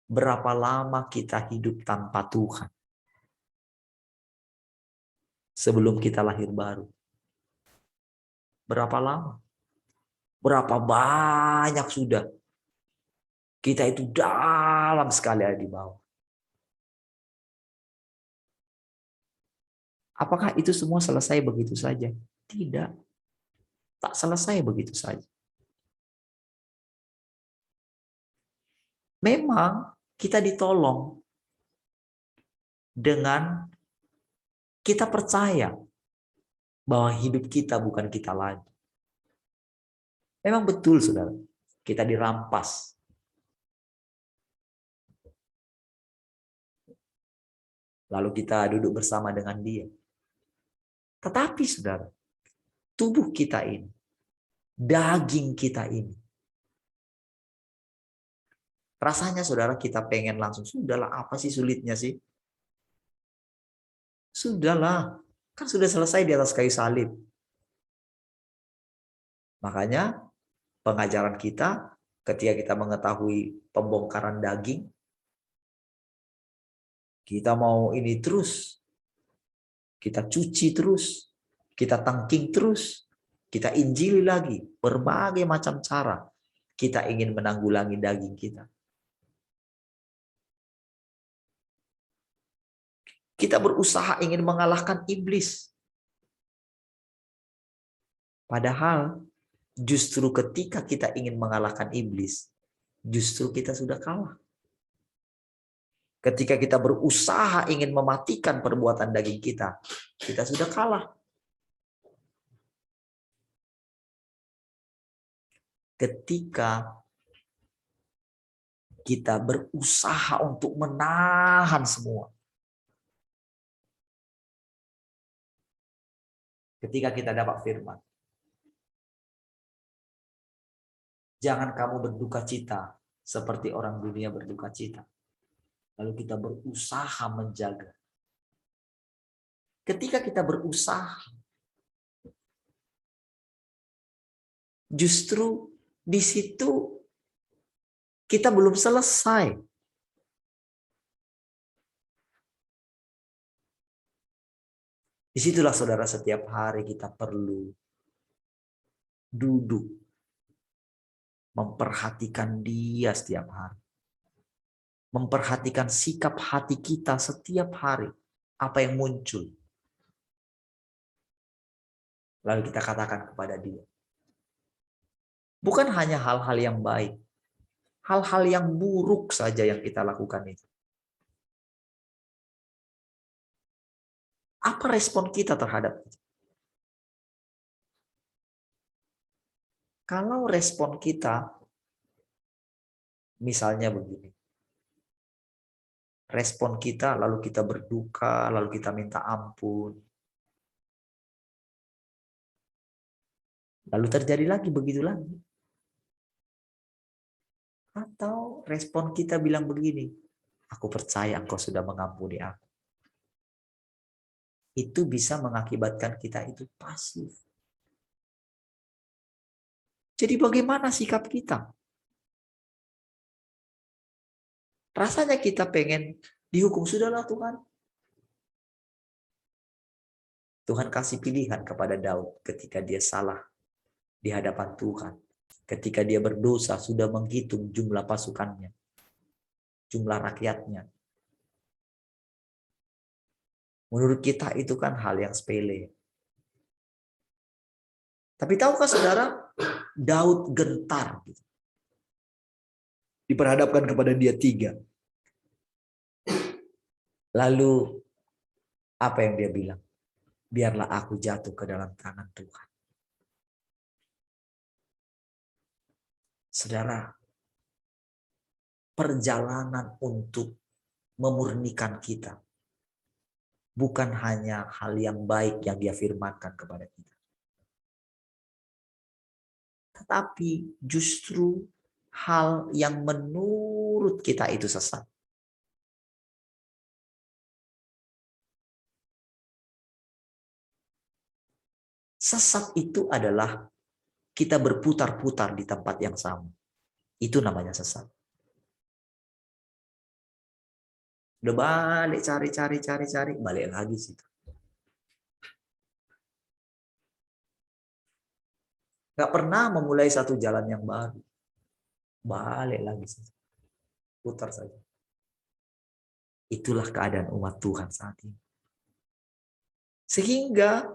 A: Berapa lama kita hidup tanpa Tuhan. Sebelum kita lahir baru. Berapa lama? Berapa banyak sudah. Kita itu dalam sekali ada di bawah. Apakah itu semua selesai begitu saja? Tidak. Tak selesai begitu saja. Memang kita ditolong dengan kita percaya bahwa hidup kita bukan kita lagi. Memang betul, saudara. Kita dirampas. Lalu kita duduk bersama dengan dia. Tetapi, saudara, tubuh kita ini, daging kita ini, rasanya, saudara, kita pengen langsung, sudahlah, apa sih sulitnya sih? Sudahlah, kan sudah selesai di atas kayu salib. Makanya pengajaran kita ketika kita mengetahui pembongkaran daging, kita mau ini terus, kita cuci terus, kita tangking terus, kita injili lagi, berbagai macam cara kita ingin menanggulangi daging kita. Kita berusaha ingin mengalahkan iblis. Padahal justru ketika kita ingin mengalahkan iblis, justru kita sudah kalah. Ketika kita berusaha ingin mematikan perbuatan daging kita, kita sudah kalah. Ketika kita berusaha untuk menahan semua, ketika kita dapat firman, Jangan kamu berduka cita seperti orang dunia berduka cita. Lalu kita berusaha menjaga. Ketika kita berusaha, justru di situ kita belum selesai. Disitulah saudara setiap hari kita perlu duduk, memperhatikan dia setiap hari. Memperhatikan sikap hati kita setiap hari. Apa yang muncul. Lalu kita katakan kepada dia. Bukan hanya hal-hal yang baik. Hal-hal yang buruk saja yang kita lakukan itu. Apa respon kita terhadap itu? Kalau respon kita, misalnya begini. Respon kita, lalu kita berduka, lalu kita minta ampun. Lalu terjadi lagi, begitu lagi. Atau respon kita bilang begini, aku percaya engkau sudah mengampuni aku. Itu bisa mengakibatkan kita itu pasif. Jadi bagaimana sikap kita? Rasanya kita pengen dihukum, sudahlah Tuhan. Tuhan kasih pilihan kepada Daud ketika dia salah di hadapan Tuhan. Ketika dia berdosa sudah menghitung jumlah pasukannya. Jumlah rakyatnya. Menurut kita itu kan hal yang sepele. Tapi tahukah saudara, Daud gentar. Diperhadapkan kepada dia 3. Lalu apa yang dia bilang? Biarlah aku jatuh ke dalam tangan Tuhan. Saudara, perjalanan untuk memurnikan kita bukan hanya hal yang baik yang dia firmankan kepada kita. Tetapi justru hal yang menurut kita itu sesat. Sesat itu adalah kita berputar-putar di tempat yang sama. Itu namanya sesat. Udah balik cari, balik lagi situ. Gak pernah memulai satu jalan yang baru. Balik lagi situ. Putar saja. Itulah keadaan umat Tuhan saat ini. Sehingga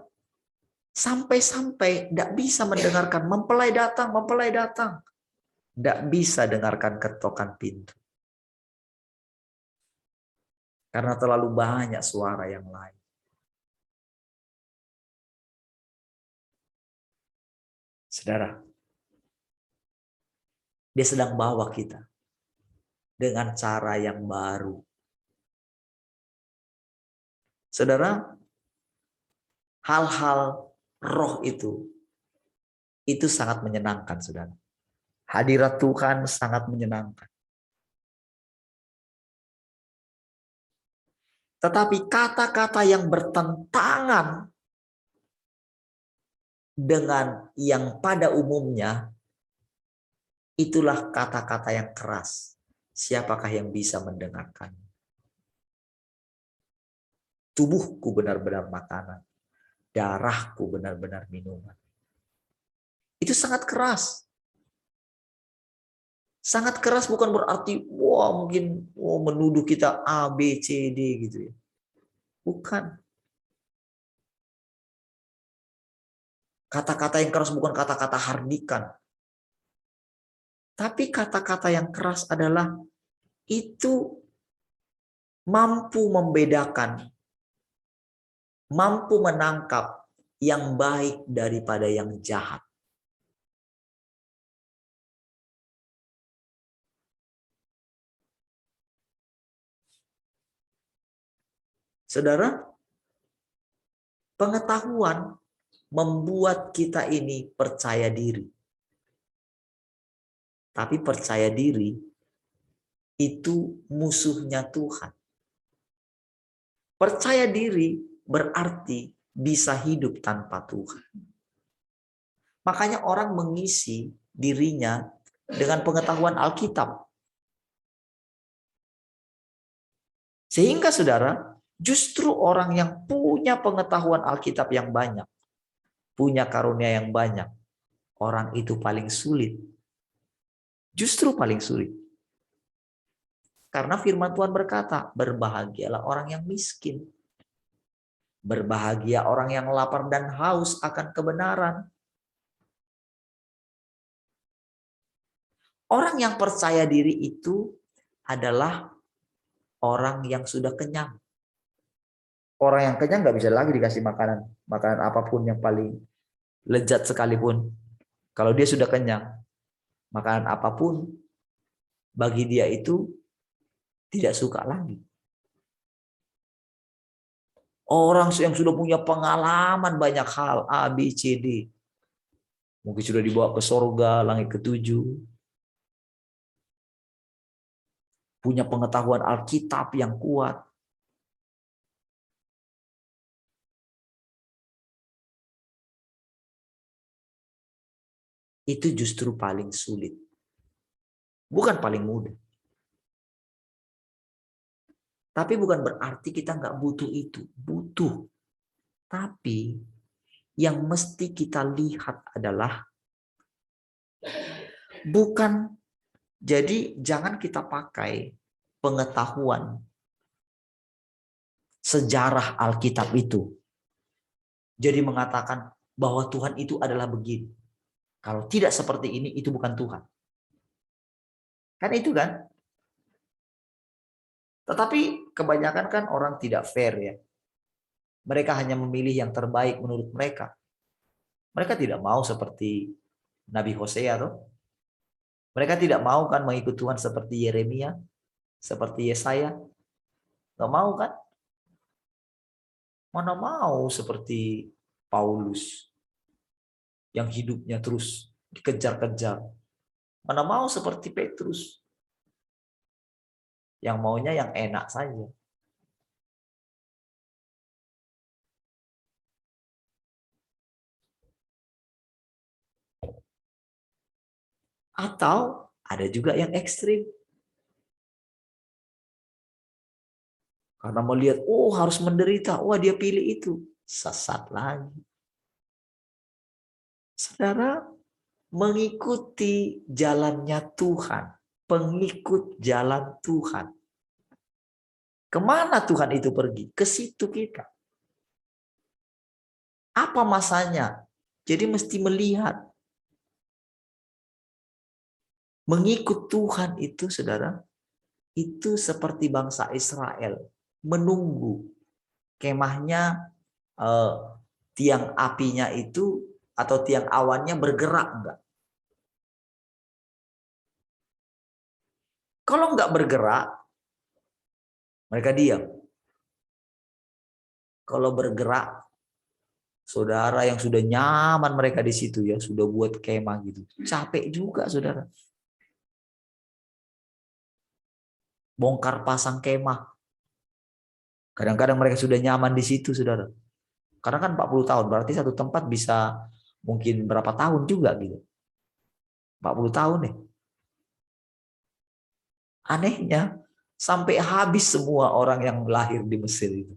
A: sampai-sampai tidak bisa mendengarkan mempelai datang. Tidak bisa dengarkan ketokan pintu. Karena terlalu banyak suara yang lain. Saudara, dia sedang bawa kita dengan cara yang baru. Saudara, hal-hal roh itu sangat menyenangkan, saudara. Hadirat Tuhan sangat menyenangkan. Tetapi kata-kata yang bertentangan dengan yang pada umumnya, itulah kata-kata yang keras. Siapakah yang bisa mendengarkan? Tubuhku benar-benar makanan. Darahku benar-benar minuman. Itu sangat keras. Sangat keras bukan berarti mungkin menuduh kita A, B, C, D gitu ya. Bukan. Kata-kata yang keras bukan kata-kata hardikan. Tapi kata-kata yang keras adalah itu mampu membedakan, mampu menangkap yang baik daripada yang jahat. Saudara, pengetahuan membuat kita ini percaya diri. Tapi percaya diri itu musuhnya Tuhan. Percaya diri berarti bisa hidup tanpa Tuhan. Makanya orang mengisi dirinya dengan pengetahuan Alkitab. Sehingga saudara, justru orang yang punya pengetahuan Alkitab yang banyak, punya karunia yang banyak, orang itu paling sulit. Justru paling sulit. Karena firman Tuhan berkata, berbahagialah orang yang miskin. Berbahagia orang yang lapar dan haus akan kebenaran. Orang yang percaya diri itu adalah orang yang sudah kenyang. Orang yang kenyang nggak bisa lagi dikasih makanan apapun yang paling lezat sekalipun. Kalau dia sudah kenyang, makanan apapun bagi dia itu tidak suka lagi. Orang yang sudah punya pengalaman banyak hal, A, B, C, D. Mungkin sudah dibawa ke sorga, langit ketujuh. Punya pengetahuan Alkitab yang kuat. Itu justru paling sulit. Bukan paling mudah. Tapi bukan berarti kita nggak butuh itu. Butuh. Tapi yang mesti kita lihat adalah bukan, jadi jangan kita pakai pengetahuan sejarah Alkitab itu. Jadi mengatakan bahwa Tuhan itu adalah begini. Kalau tidak seperti ini, itu bukan Tuhan. Kan itu kan? Tetapi kebanyakan kan orang tidak fair ya. Mereka hanya memilih yang terbaik menurut mereka. Mereka tidak mau seperti Nabi Hosea tuh. Mereka tidak mau kan mengikut Tuhan seperti Yeremia, seperti Yesaya. Gak mau kan? Mana mau seperti Paulus yang hidupnya terus dikejar-kejar. Mana mau seperti Petrus yang maunya yang enak saja. Atau ada juga yang ekstrim. Karena melihat, oh harus menderita, wah dia pilih itu. Sesat lagi. Saudara, mengikuti jalannya Tuhan. Pengikut jalan Tuhan. Kemana Tuhan itu pergi? Ke situ kita. Apa masanya? Jadi mesti melihat. Mengikut Tuhan itu, saudara, itu seperti bangsa Israel. Menunggu kemahnya, tiang apinya itu atau tiang awannya bergerak enggak. Kalau enggak bergerak, mereka diam. Kalau bergerak, saudara yang sudah nyaman mereka di situ ya, sudah buat kemah gitu. Capek juga saudara. Bongkar pasang kemah. Kadang-kadang mereka sudah nyaman di situ saudara. Karena kan 40 tahun, berarti satu tempat bisa mungkin berapa tahun juga gitu. 40 tahun nih. Anehnya, sampai habis semua orang yang lahir di Mesir itu.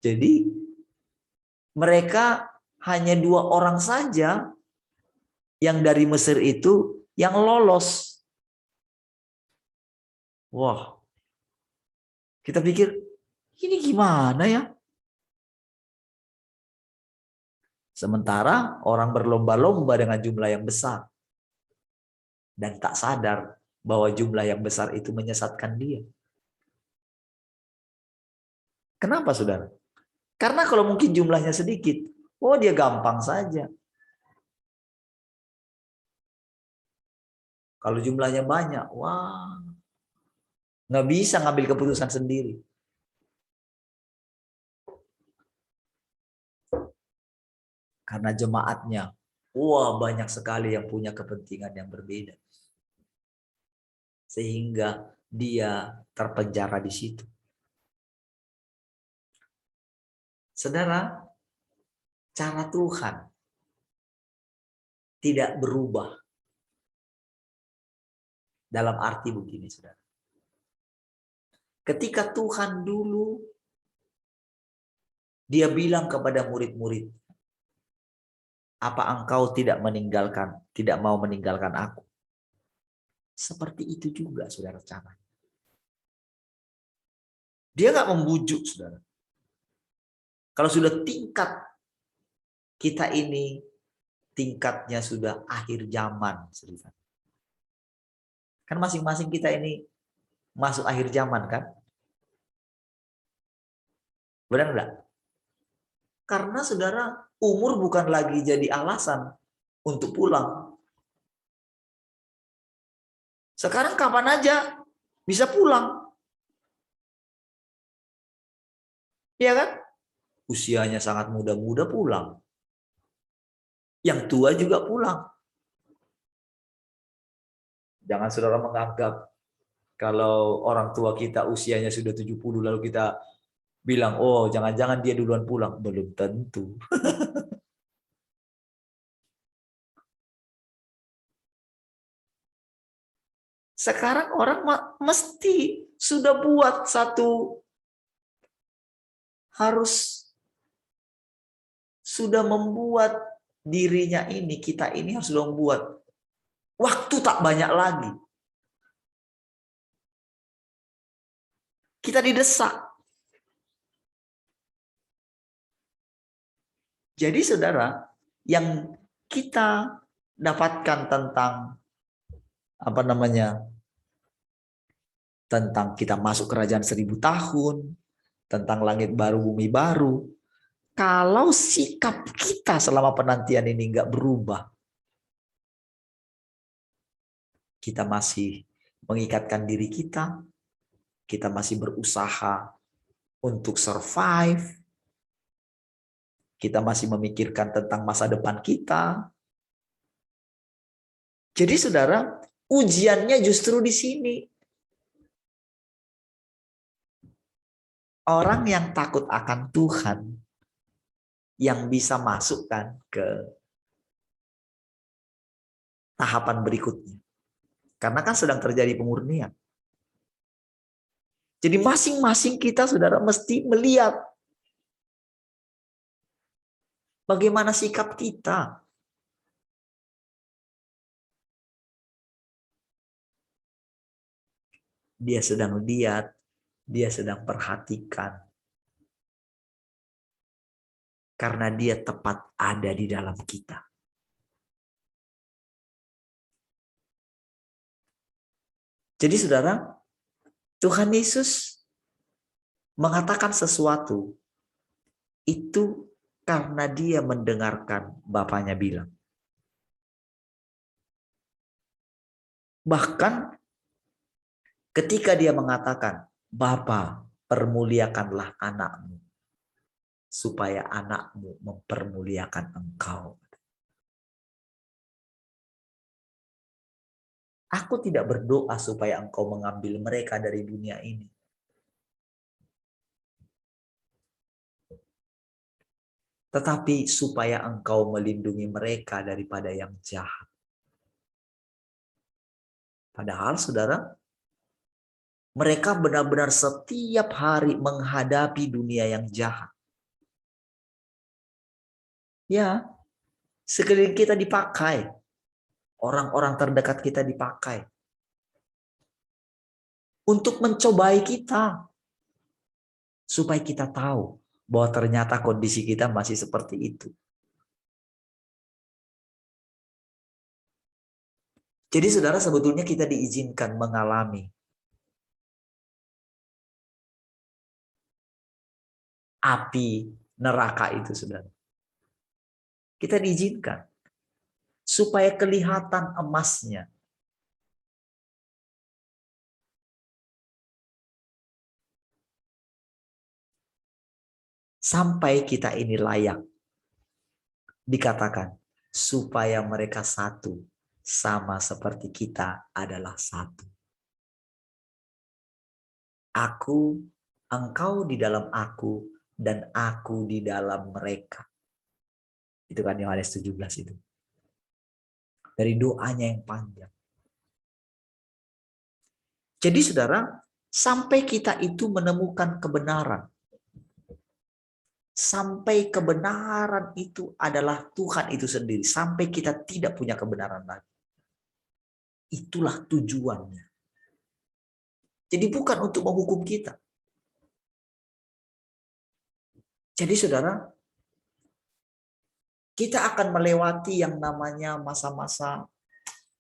A: Jadi mereka hanya 2 orang saja yang dari Mesir itu yang lolos. Wah, kita pikir ini gimana ya? Sementara orang berlomba-lomba dengan jumlah yang besar dan tak sadar bahwa jumlah yang besar itu menyesatkan dia. Kenapa saudara? Karena kalau mungkin jumlahnya sedikit, oh dia gampang saja. Kalau jumlahnya banyak, wah, nggak bisa ngambil keputusan sendiri. Karena jemaatnya Wah, banyak sekali yang punya kepentingan yang berbeda. Sehingga dia terpenjara di situ. Saudara, cara Tuhan tidak berubah. Dalam arti begini, saudara. Ketika Tuhan dulu, dia bilang kepada murid-murid, apa engkau tidak mau meninggalkan aku? Seperti itu juga, saudara, cara. Dia nggak membujuk, saudara. Kalau sudah tingkat kita ini, tingkatnya sudah akhir zaman, saudara. Kan masing-masing kita ini masuk akhir zaman, kan? Benar enggak? Karena saudara, umur bukan lagi jadi alasan untuk pulang. Sekarang kapan aja bisa pulang. Iya kan? Usianya sangat muda-muda pulang. Yang tua juga pulang. Jangan saudara menganggap kalau orang tua kita usianya sudah 70 lalu kita bilang, oh jangan-jangan dia duluan pulang. Belum tentu. Sekarang orang mesti sudah buat satu, harus sudah membuat dirinya ini, kita ini harus sudah membuat waktu tak banyak lagi. Kita didesak. Jadi saudara, yang kita dapatkan tentang tentang kita masuk kerajaan 1000 tahun, tentang langit baru, bumi baru. Kalau sikap kita selama penantian ini nggak berubah, kita masih mengikatkan diri kita masih berusaha untuk survive, kita masih memikirkan tentang masa depan kita. Jadi saudara, ujiannya justru di sini. Orang yang takut akan Tuhan yang bisa masukkan ke tahapan berikutnya. Karena kan sedang terjadi pemurnian. Jadi masing-masing kita, saudara, mesti melihat bagaimana sikap kita. Dia sedang lihat, dia sedang perhatikan. Karena dia tepat ada di dalam kita. Jadi saudara, Tuhan Yesus mengatakan sesuatu itu karena dia mendengarkan Bapaknya bilang. Bahkan ketika dia mengatakan, Bapa, permuliakanlah anakmu, supaya anakmu mempermuliakan engkau. Aku tidak berdoa supaya engkau mengambil mereka dari dunia ini. Tetapi supaya engkau melindungi mereka daripada yang jahat. Padahal saudara, mereka benar-benar setiap hari menghadapi dunia yang jahat. Ya, sekeliling kita dipakai. Orang-orang terdekat kita dipakai. Untuk mencobai kita. Supaya kita tahu bahwa ternyata kondisi kita masih seperti itu. Jadi saudara, sebetulnya kita diizinkan mengalami api neraka itu, saudara. Kita diizinkan supaya kelihatan emasnya. Sampai kita ini layak dikatakan supaya mereka satu, sama seperti kita adalah satu. Aku, engkau di dalam aku, dan aku di dalam mereka. Itu kan Yohanes 17 itu. Dari doanya yang panjang. Jadi saudara, sampai kita itu menemukan kebenaran. Sampai kebenaran itu adalah Tuhan itu sendiri. Sampai kita tidak punya kebenaran lagi. Itulah tujuannya. Jadi bukan untuk menghukum kita. Jadi saudara, kita akan melewati yang namanya masa-masa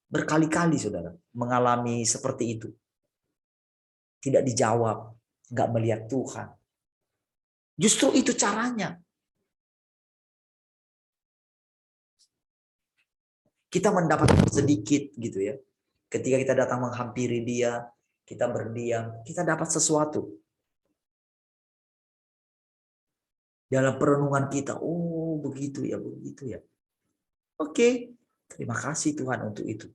A: berkali-kali saudara. Mengalami seperti itu. Tidak dijawab. Nggak melihat Tuhan. Justru itu caranya. Kita mendapatkan sedikit gitu ya. Ketika kita datang menghampiri dia, kita berdiam, kita dapat sesuatu. Dalam perenungan kita, oh begitu ya, begitu ya. Oke, terima kasih Tuhan untuk itu.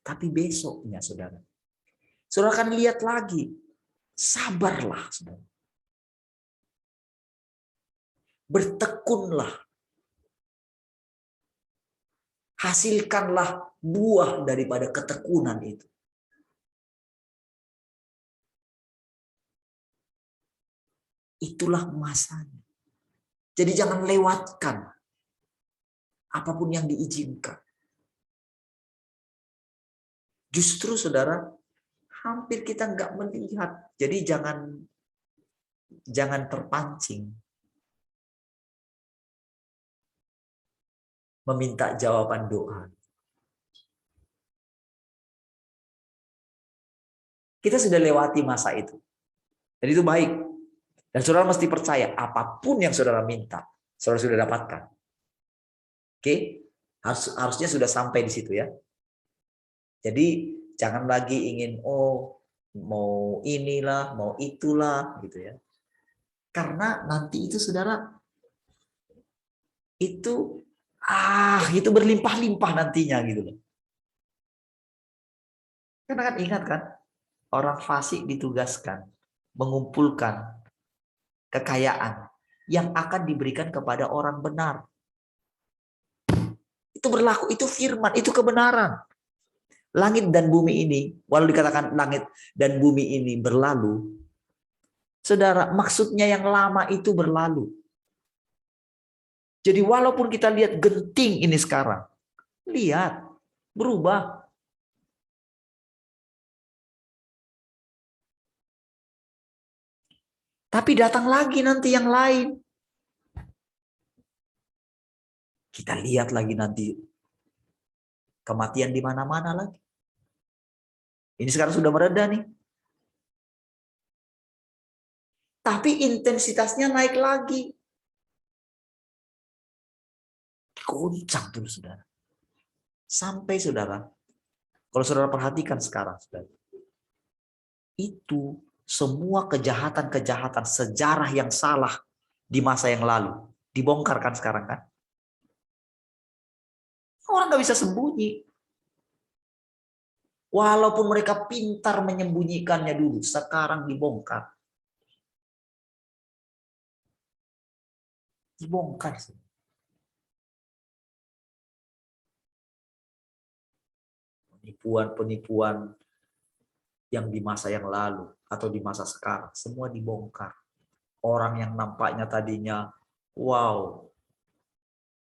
A: Tapi besoknya saudara, saudara akan lihat lagi. Sabarlah saudara. Bertekunlah. Hasilkanlah buah daripada ketekunan itu. Itulah masanya. Jadi jangan lewatkan apapun yang diizinkan. Justru saudara, hampir kita nggak melihat. Jadi jangan terpancing. Meminta jawaban doa. Kita sudah lewati masa itu. Dan itu baik. Dan saudara mesti percaya, apapun yang saudara minta, saudara sudah dapatkan. Oke? Harusnya sudah sampai di situ ya. Jadi jangan lagi ingin, mau inilah, mau itulah, gitu ya. Karena nanti itu saudara, itu berlimpah-limpah nantinya gitu loh. Karena kan ingat kan, orang fasik ditugaskan mengumpulkan kekayaan yang akan diberikan kepada orang benar. Itu berlaku, itu firman, itu kebenaran. Langit dan bumi ini, walau dikatakan langit dan bumi ini berlalu, saudara, maksudnya yang lama itu berlalu. Jadi walaupun kita lihat genting ini sekarang, lihat, berubah. Tapi datang lagi nanti yang lain. Kita lihat lagi nanti kematian di mana-mana lagi. Ini sekarang sudah mereda nih. Tapi intensitasnya naik lagi. Goncang dulu saudara. Sampai saudara, kalau saudara perhatikan sekarang, saudara, itu semua kejahatan-kejahatan sejarah yang salah di masa yang lalu dibongkar kan sekarang kan? Orang nggak bisa sembunyi. Walaupun mereka pintar menyembunyikannya dulu, sekarang dibongkar. Dibongkar. Penipuan-penipuan yang di masa yang lalu atau di masa sekarang, semua dibongkar. Orang yang nampaknya tadinya, wow,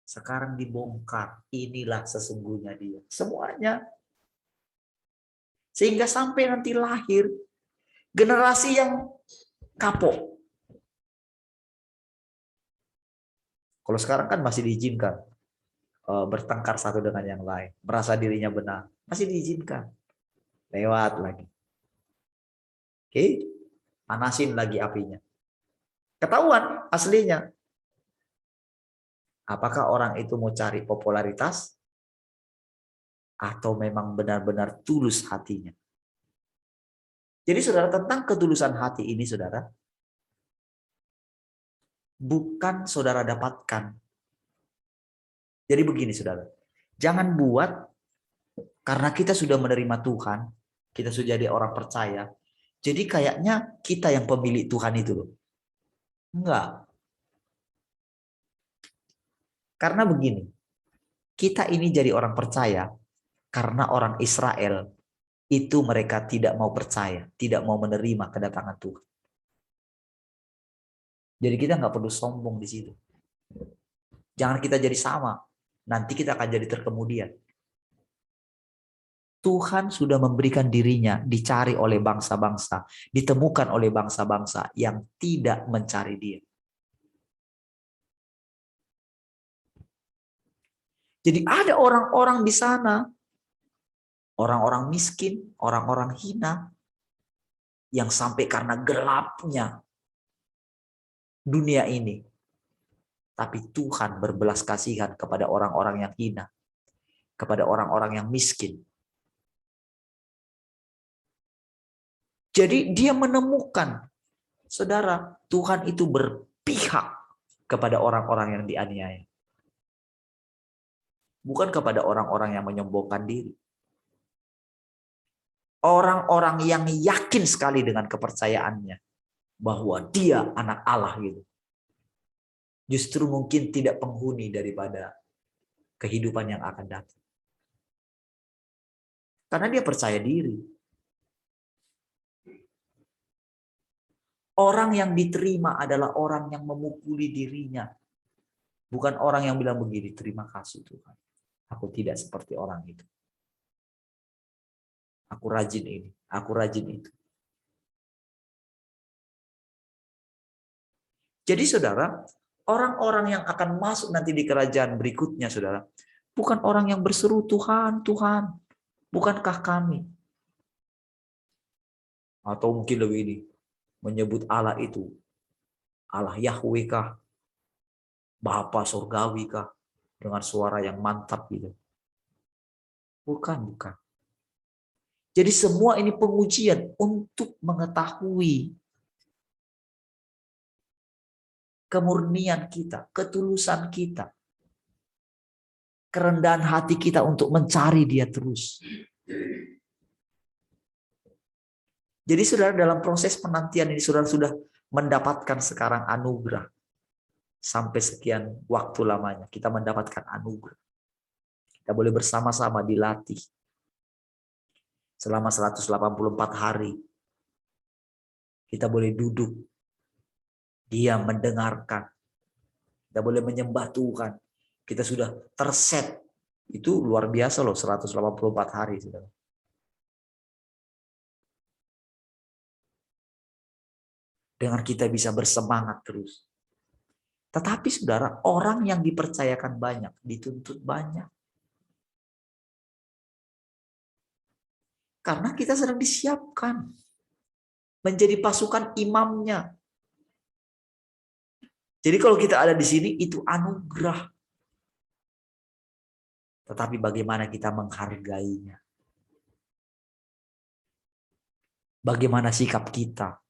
A: sekarang dibongkar. Inilah sesungguhnya dia. Semuanya. Sehingga sampai nanti lahir generasi yang kapok. Kalau sekarang kan masih diizinkan bertengkar satu dengan yang lain. Merasa dirinya benar. Masih diizinkan. Lewat lagi. Oke, panasin lagi apinya. Ketahuan aslinya. Apakah orang itu mau cari popularitas? Atau memang benar-benar tulus hatinya? Jadi saudara, tentang ketulusan hati ini saudara, bukan saudara dapatkan. Jadi begini saudara, Jangan buat karena kita sudah menerima Tuhan, kita sudah jadi orang percaya. Jadi kayaknya kita yang pemilik Tuhan itu loh. Enggak. Karena begini, kita ini jadi orang percaya karena orang Israel itu mereka tidak mau percaya, tidak mau menerima kedatangan Tuhan. Jadi kita nggak perlu sombong di situ. Jangan kita jadi sama, nanti kita akan jadi terkemudian. Tuhan sudah memberikan dirinya dicari oleh bangsa-bangsa, ditemukan oleh bangsa-bangsa yang tidak mencari Dia. Jadi ada orang-orang di sana, orang-orang miskin, orang-orang hina, yang sampai karena gelapnya dunia ini. Tapi Tuhan berbelas kasihan kepada orang-orang yang hina, kepada orang-orang yang miskin. Jadi dia menemukan, saudara, Tuhan itu berpihak kepada orang-orang yang dianiaya. Bukan kepada orang-orang yang menyombongkan diri. Orang-orang yang yakin sekali dengan kepercayaannya bahwa dia anak Allah gitu. Justru mungkin tidak penghuni daripada kehidupan yang akan datang. Karena dia percaya diri. Orang yang diterima adalah orang yang memukuli dirinya. Bukan orang yang bilang begini, terima kasih Tuhan. Aku tidak seperti orang itu. Aku rajin ini, aku rajin itu. Jadi saudara, orang-orang yang akan masuk nanti di kerajaan berikutnya, saudara, bukan orang yang berseru Tuhan, Tuhan, bukankah kami? Atau mungkin lebih ini, menyebut Allah itu, Allah Yahweh kah? Bapa surgawi kah? Dengan suara yang mantap gitu. Bukan. Jadi semua ini pengujian untuk mengetahui kemurnian kita, ketulusan kita, kerendahan hati kita untuk mencari Dia terus. Jadi saudara, dalam proses penantian ini saudara sudah mendapatkan sekarang anugerah. Sampai sekian waktu lamanya kita mendapatkan anugerah. Kita boleh bersama-sama dilatih selama 184 hari. Kita boleh duduk, diam mendengarkan. Kita boleh menyembah Tuhan. Kita sudah terset. Itu luar biasa loh, 184 hari. Saudara. Dengan kita bisa bersemangat terus. Tetapi saudara, orang yang dipercayakan banyak, dituntut banyak. Karena kita sedang disiapkan menjadi pasukan imamnya. Jadi kalau kita ada di sini, itu anugerah. Tetapi bagaimana kita menghargainya? Bagaimana sikap kita?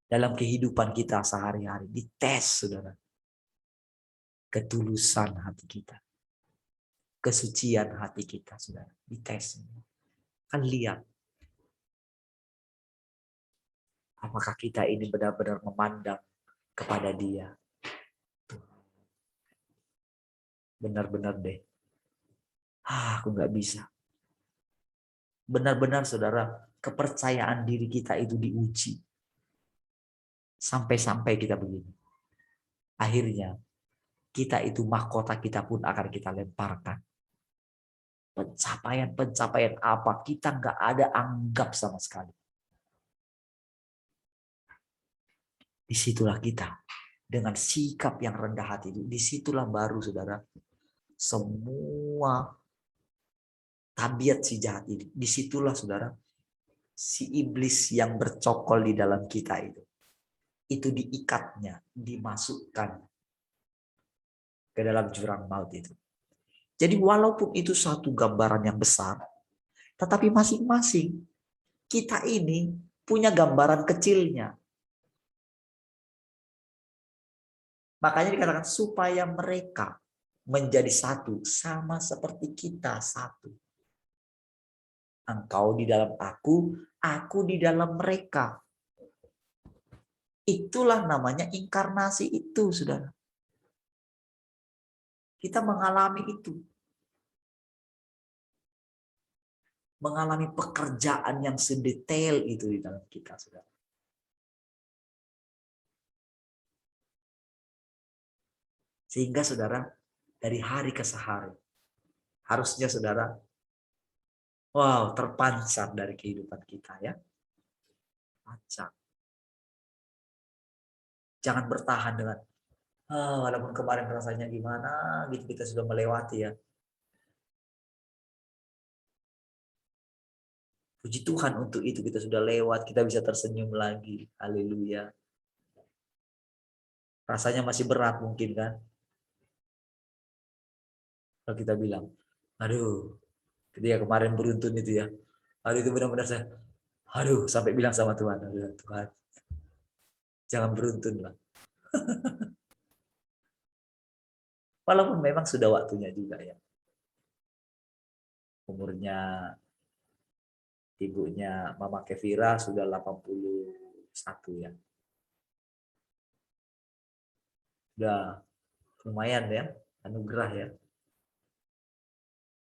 A: Dalam kehidupan kita sehari-hari. Dites, saudara. Ketulusan hati kita. Kesucian hati kita, saudara. Dites. Kan lihat. Apakah kita ini benar-benar memandang kepada Dia. Benar-benar deh. Aku nggak bisa. Benar-benar, saudara, kepercayaan diri kita itu diuji. Sampai-sampai kita begini. Akhirnya, kita itu mahkota kita pun akan kita lemparkan. Pencapaian apa kita nggak ada anggap sama sekali. Disitulah kita dengan sikap yang rendah hati itu. Disitulah baru saudara semua tabiat si jahat ini. Disitulah saudara si iblis yang bercokol di dalam kita itu diikatnya, dimasukkan ke dalam jurang maut itu. Jadi walaupun itu satu gambaran yang besar, tetapi masing-masing kita ini punya gambaran kecilnya. Makanya dikatakan supaya mereka menjadi satu, sama seperti kita satu. Engkau di dalam aku di dalam mereka. Itulah namanya inkarnasi itu, saudara. Kita mengalami itu. Mengalami pekerjaan yang sedetail itu di dalam kita, saudara. Sehingga saudara, dari hari ke hari, harusnya saudara, wow, terpancar dari kehidupan kita ya. Pancar. Jangan bertahan dengan, walaupun kemarin rasanya gimana, gitu kita sudah melewati ya. Puji Tuhan untuk itu kita sudah lewat, kita bisa tersenyum lagi. Haleluya. Rasanya masih berat mungkin kan. Kalau kita bilang, aduh, ketika kemarin beruntun itu ya. Aduh itu benar-benar saya, aduh sampai bilang sama Tuhan, aduh Tuhan, jangan beruntun lah. Walaupun memang sudah waktunya juga ya. Umurnya ibunya Mama Kevira sudah 81 ya. Sudah lumayan ya, anugerah ya.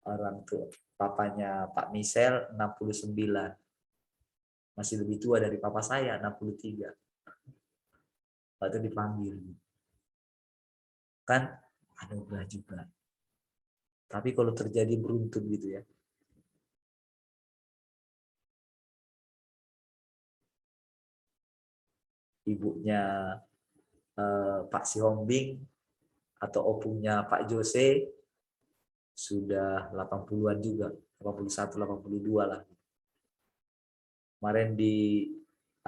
A: Orang tua papanya Pak Michel 69. Masih lebih tua dari papa saya 63. Waktu dipanggil. Kan anugerah juga. Tapi kalau terjadi beruntun gitu ya. Ibunya Pak Sihombing atau opungnya Pak Jose sudah 80-an juga, 81, 82 lah. Kemarin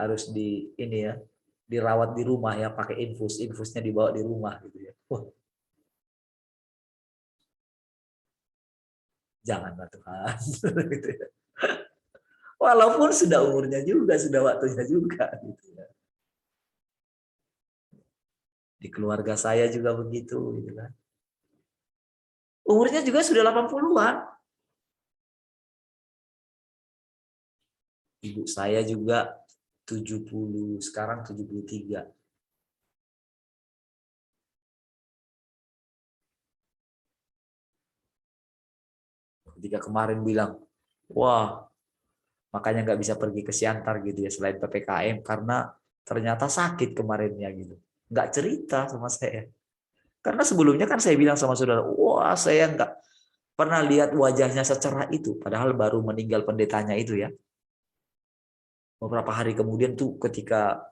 A: harus ini ya, dirawat di rumah ya, pakai infusnya dibawa di rumah gitu ya. Wah. Janganlah Tuhan. Gitu ya. Walaupun sudah umurnya juga, sudah waktunya juga gitu ya. Di keluarga saya juga begitu gitu kan. Umurnya juga sudah 80-an. Ibu saya juga 70, sekarang 73. Ketika kemarin bilang, wah, makanya nggak bisa pergi ke Siantar gitu ya selain PPKM karena ternyata sakit kemarinnya gitu. Nggak cerita sama saya. Karena sebelumnya kan saya bilang sama saudara, wah saya nggak pernah lihat wajahnya secerah itu. Padahal baru meninggal pendetanya itu ya. Beberapa hari kemudian tuh ketika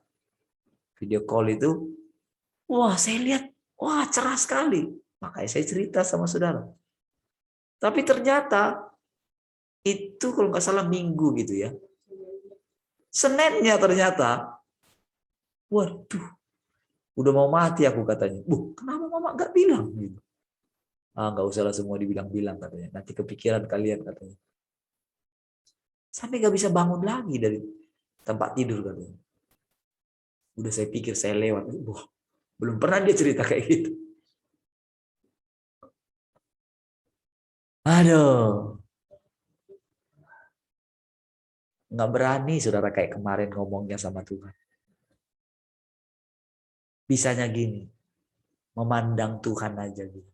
A: video call itu, wah saya lihat, wah cerah sekali. Makanya saya cerita sama saudara. Tapi ternyata itu kalau nggak salah Minggu gitu ya. Seninnya ternyata, waduh, udah mau mati aku katanya. Kenapa mama nggak bilang? Gitu. Nggak usah lah semua dibilang-bilang katanya. Nanti kepikiran kalian katanya. Sampai nggak bisa bangun lagi dari tempat tidur katanya. Udah saya pikir saya lewat. Belum pernah dia cerita kayak gitu. Aduh. Nggak berani saudara kayak kemarin ngomongnya sama Tuhan. Bisanya gini. Memandang Tuhan aja gitu.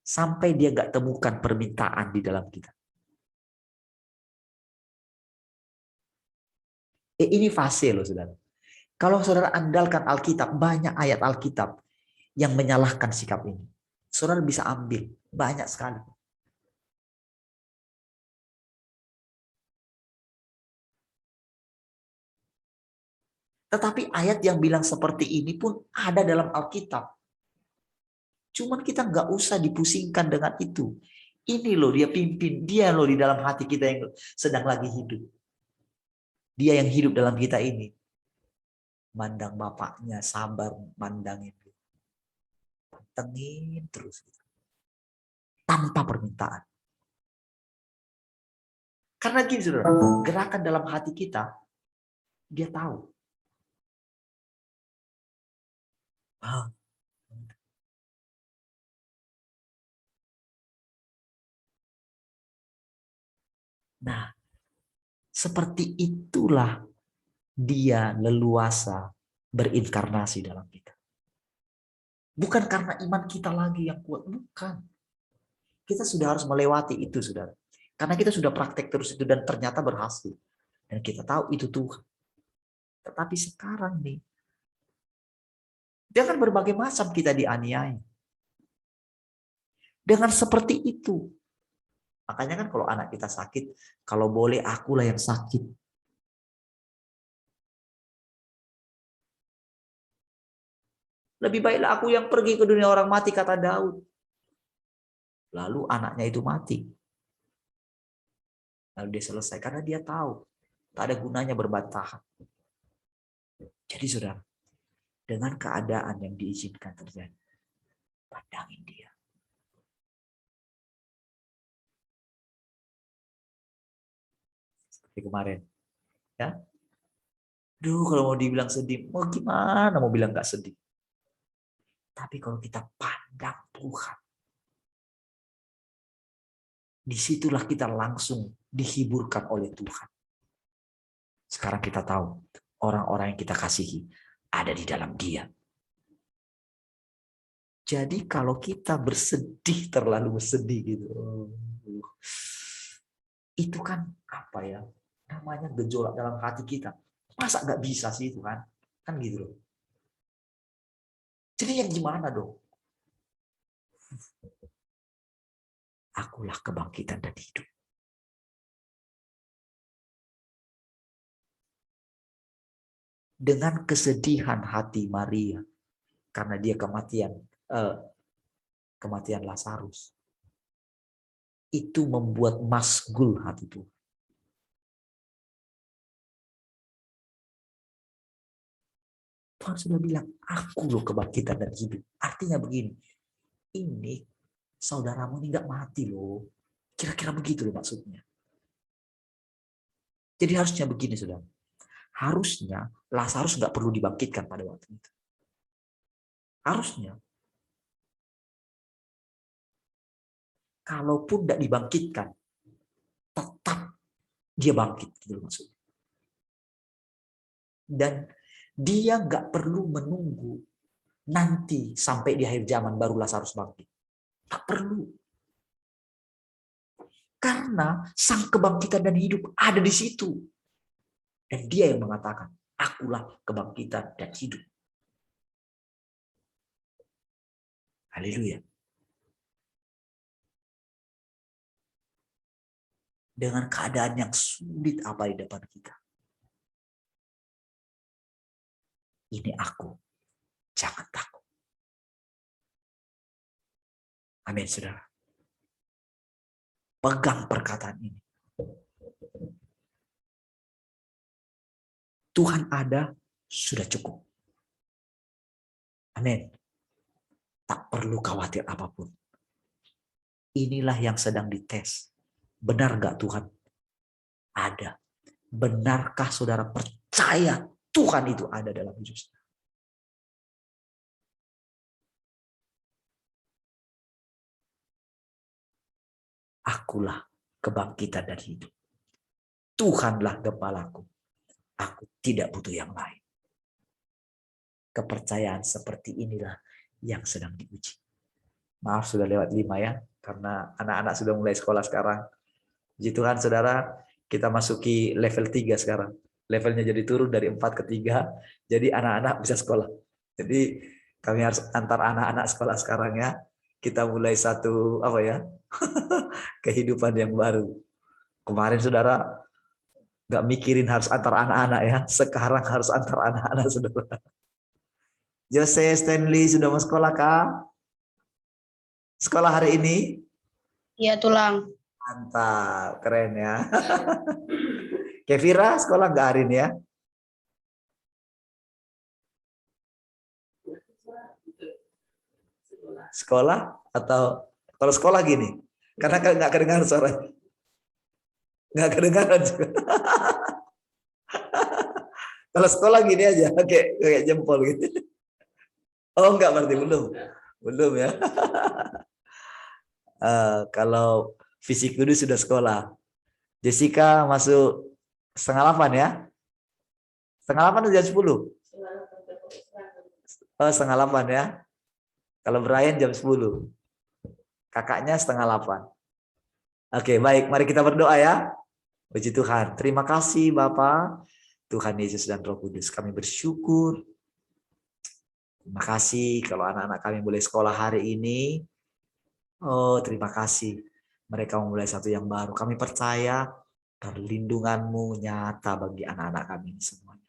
A: Sampai dia nggak temukan permintaan di dalam kita. Ini fase loh saudara. Kalau saudara andalkan Alkitab, banyak ayat Alkitab yang menyalahkan sikap ini. Saudara bisa ambil, banyak sekali. Tetapi ayat yang bilang seperti ini pun ada dalam Alkitab. Cuman kita nggak usah dipusingkan dengan itu. Ini loh dia pimpin, dia loh di dalam hati kita yang sedang lagi hidup. Dia yang hidup dalam kita ini. Mandang bapaknya, sabar mandangin. Pantengin terus. Tanpa permintaan. Karena gini saudara, gerakan dalam hati kita, dia tahu. Nah, seperti itulah dia leluasa berinkarnasi dalam kita. Bukan karena iman kita lagi yang kuat, bukan. Kita sudah harus melewati itu, saudara. Karena kita sudah praktek terus itu dan ternyata berhasil. Dan kita tahu itu Tuhan. Tetapi sekarang nih, dengan berbagai macam kita dianiaya. Dengan seperti itu. Makanya kan kalau anak kita sakit, kalau boleh akulah yang sakit. Lebih baiklah aku yang pergi ke dunia orang mati, kata Daud. Lalu anaknya itu mati. Lalu dia selesai karena dia tahu tak ada gunanya berbantahan. Jadi saudara, dengan keadaan yang diizinkan terjadi, pandangin dia. Seperti kemarin, ya. Duh, kalau mau dibilang sedih, mau gimana mau bilang gak sedih? Tapi kalau kita pandang Tuhan, disitulah kita langsung dihiburkan oleh Tuhan. Sekarang kita tahu orang-orang yang kita kasihi ada di dalam Dia. Jadi kalau kita bersedih, terlalu bersedih gitu, itu kan apa ya? Namanya gejolak dalam hati kita. Masa nggak bisa sih itu kan? Kan gitu loh. Jadi yang gimana dong? Akulah kebangkitan dan hidup. Dengan kesedihan hati Maria karena dia kematian Lazarus, itu membuat masgul hati Tuhan. Tuhan sudah bilang, aku loh kebangkitan dan hidup. Artinya begini, ini saudaramu ini nggak mati loh. Kira-kira begitu loh maksudnya. Jadi harusnya begini, saudara. Harusnya Lazarus nggak perlu dibangkitkan pada waktu itu. Harusnya. Kalaupun tidak dibangkitkan, tetap dia bangkit. Gitu maksudnya. Dan dia nggak perlu menunggu nanti sampai di akhir zaman baru Lazarus bangkit. Tak perlu. Karena sang kebangkitan dan hidup ada di situ. Dan dia yang mengatakan, akulah kebangkitan dan hidup. Haleluya. Dengan keadaan yang sulit apa di depan kita. Ini aku. Jangan takut. Amin, saudara. Pegang perkataan ini. Tuhan ada, sudah cukup. Amin. Tak perlu khawatir apapun. Inilah yang sedang dites. Benar gak Tuhan? Ada. Benarkah saudara percaya Tuhan itu ada dalam hidup saudara? Akulah kebangkitan dan hidup. Tuhanlah gembalaku. Aku tidak butuh yang lain. Kepercayaan seperti inilah yang sedang diuji. Maaf sudah lewat 5 ya. Karena anak-anak sudah mulai sekolah sekarang. Puji Tuhan saudara, kita masuki level 3 sekarang. Levelnya jadi turun dari 4 ke 3. Jadi anak-anak bisa sekolah. Jadi kami harus antar anak-anak sekolah sekarang ya. Kita mulai satu kehidupan yang baru. Kemarin saudara nggak mikirin harus antar anak-anak ya. Sekarang harus antar anak-anak saudara. Jose Stanley sudah mau sekolah kah? Sekolah hari ini?
B: Iya, tulang.
A: Mantap, keren ya. Kevira sekolah nggak hari ini ya? Sekolah atau kalau sekolah gini? Karena nggak kedengaran suara. Nggak kedengaran juga. Kalau sekolah gini aja, kayak jempol gitu. Oh enggak, berarti belum ya. Kalau fisik dulu sudah sekolah. Jessica masuk 7:30 ya? 7:30 atau jam 10? Oh, 7:30 ya. Kalau Brian jam 10. Kakaknya 7:30. Oke, baik. Mari kita berdoa ya. Puji Tuhan. Terima kasih Bapa, Tuhan Yesus dan Roh Kudus. Kami bersyukur. Terima kasih kalau anak-anak kami boleh sekolah hari ini. Oh, terima kasih. Mereka memulai satu yang baru. Kami percaya perlindungan-Mu nyata bagi anak-anak kami semuanya.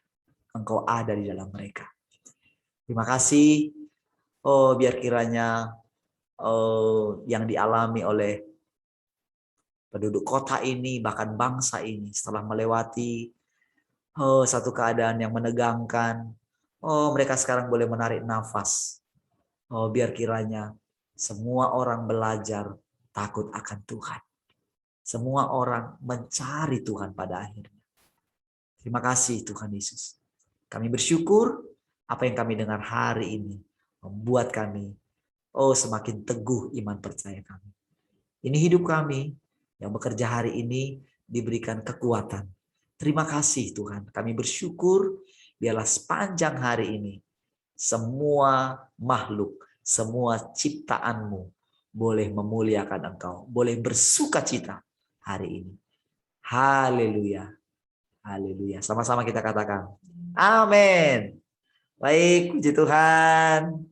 A: Engkau ada di dalam mereka. Terima kasih. Oh, biar kiranya yang dialami oleh penduduk kota ini, bahkan bangsa ini, setelah melewati satu keadaan yang menegangkan, mereka sekarang boleh menarik nafas. Biar kiranya semua orang belajar takut akan Tuhan. Semua orang mencari Tuhan pada akhirnya. Terima kasih Tuhan Yesus. Kami bersyukur apa yang kami dengar hari ini membuat kami semakin teguh iman percaya kami. Ini hidup kami yang bekerja hari ini diberikan kekuatan. Terima kasih Tuhan. Kami bersyukur biarlah sepanjang hari ini semua makhluk, semua ciptaan-Mu boleh memuliakan Engkau, boleh bersukacita hari ini. Haleluya. Haleluya. Sama-sama kita katakan. Amin. Baik, puji Tuhan.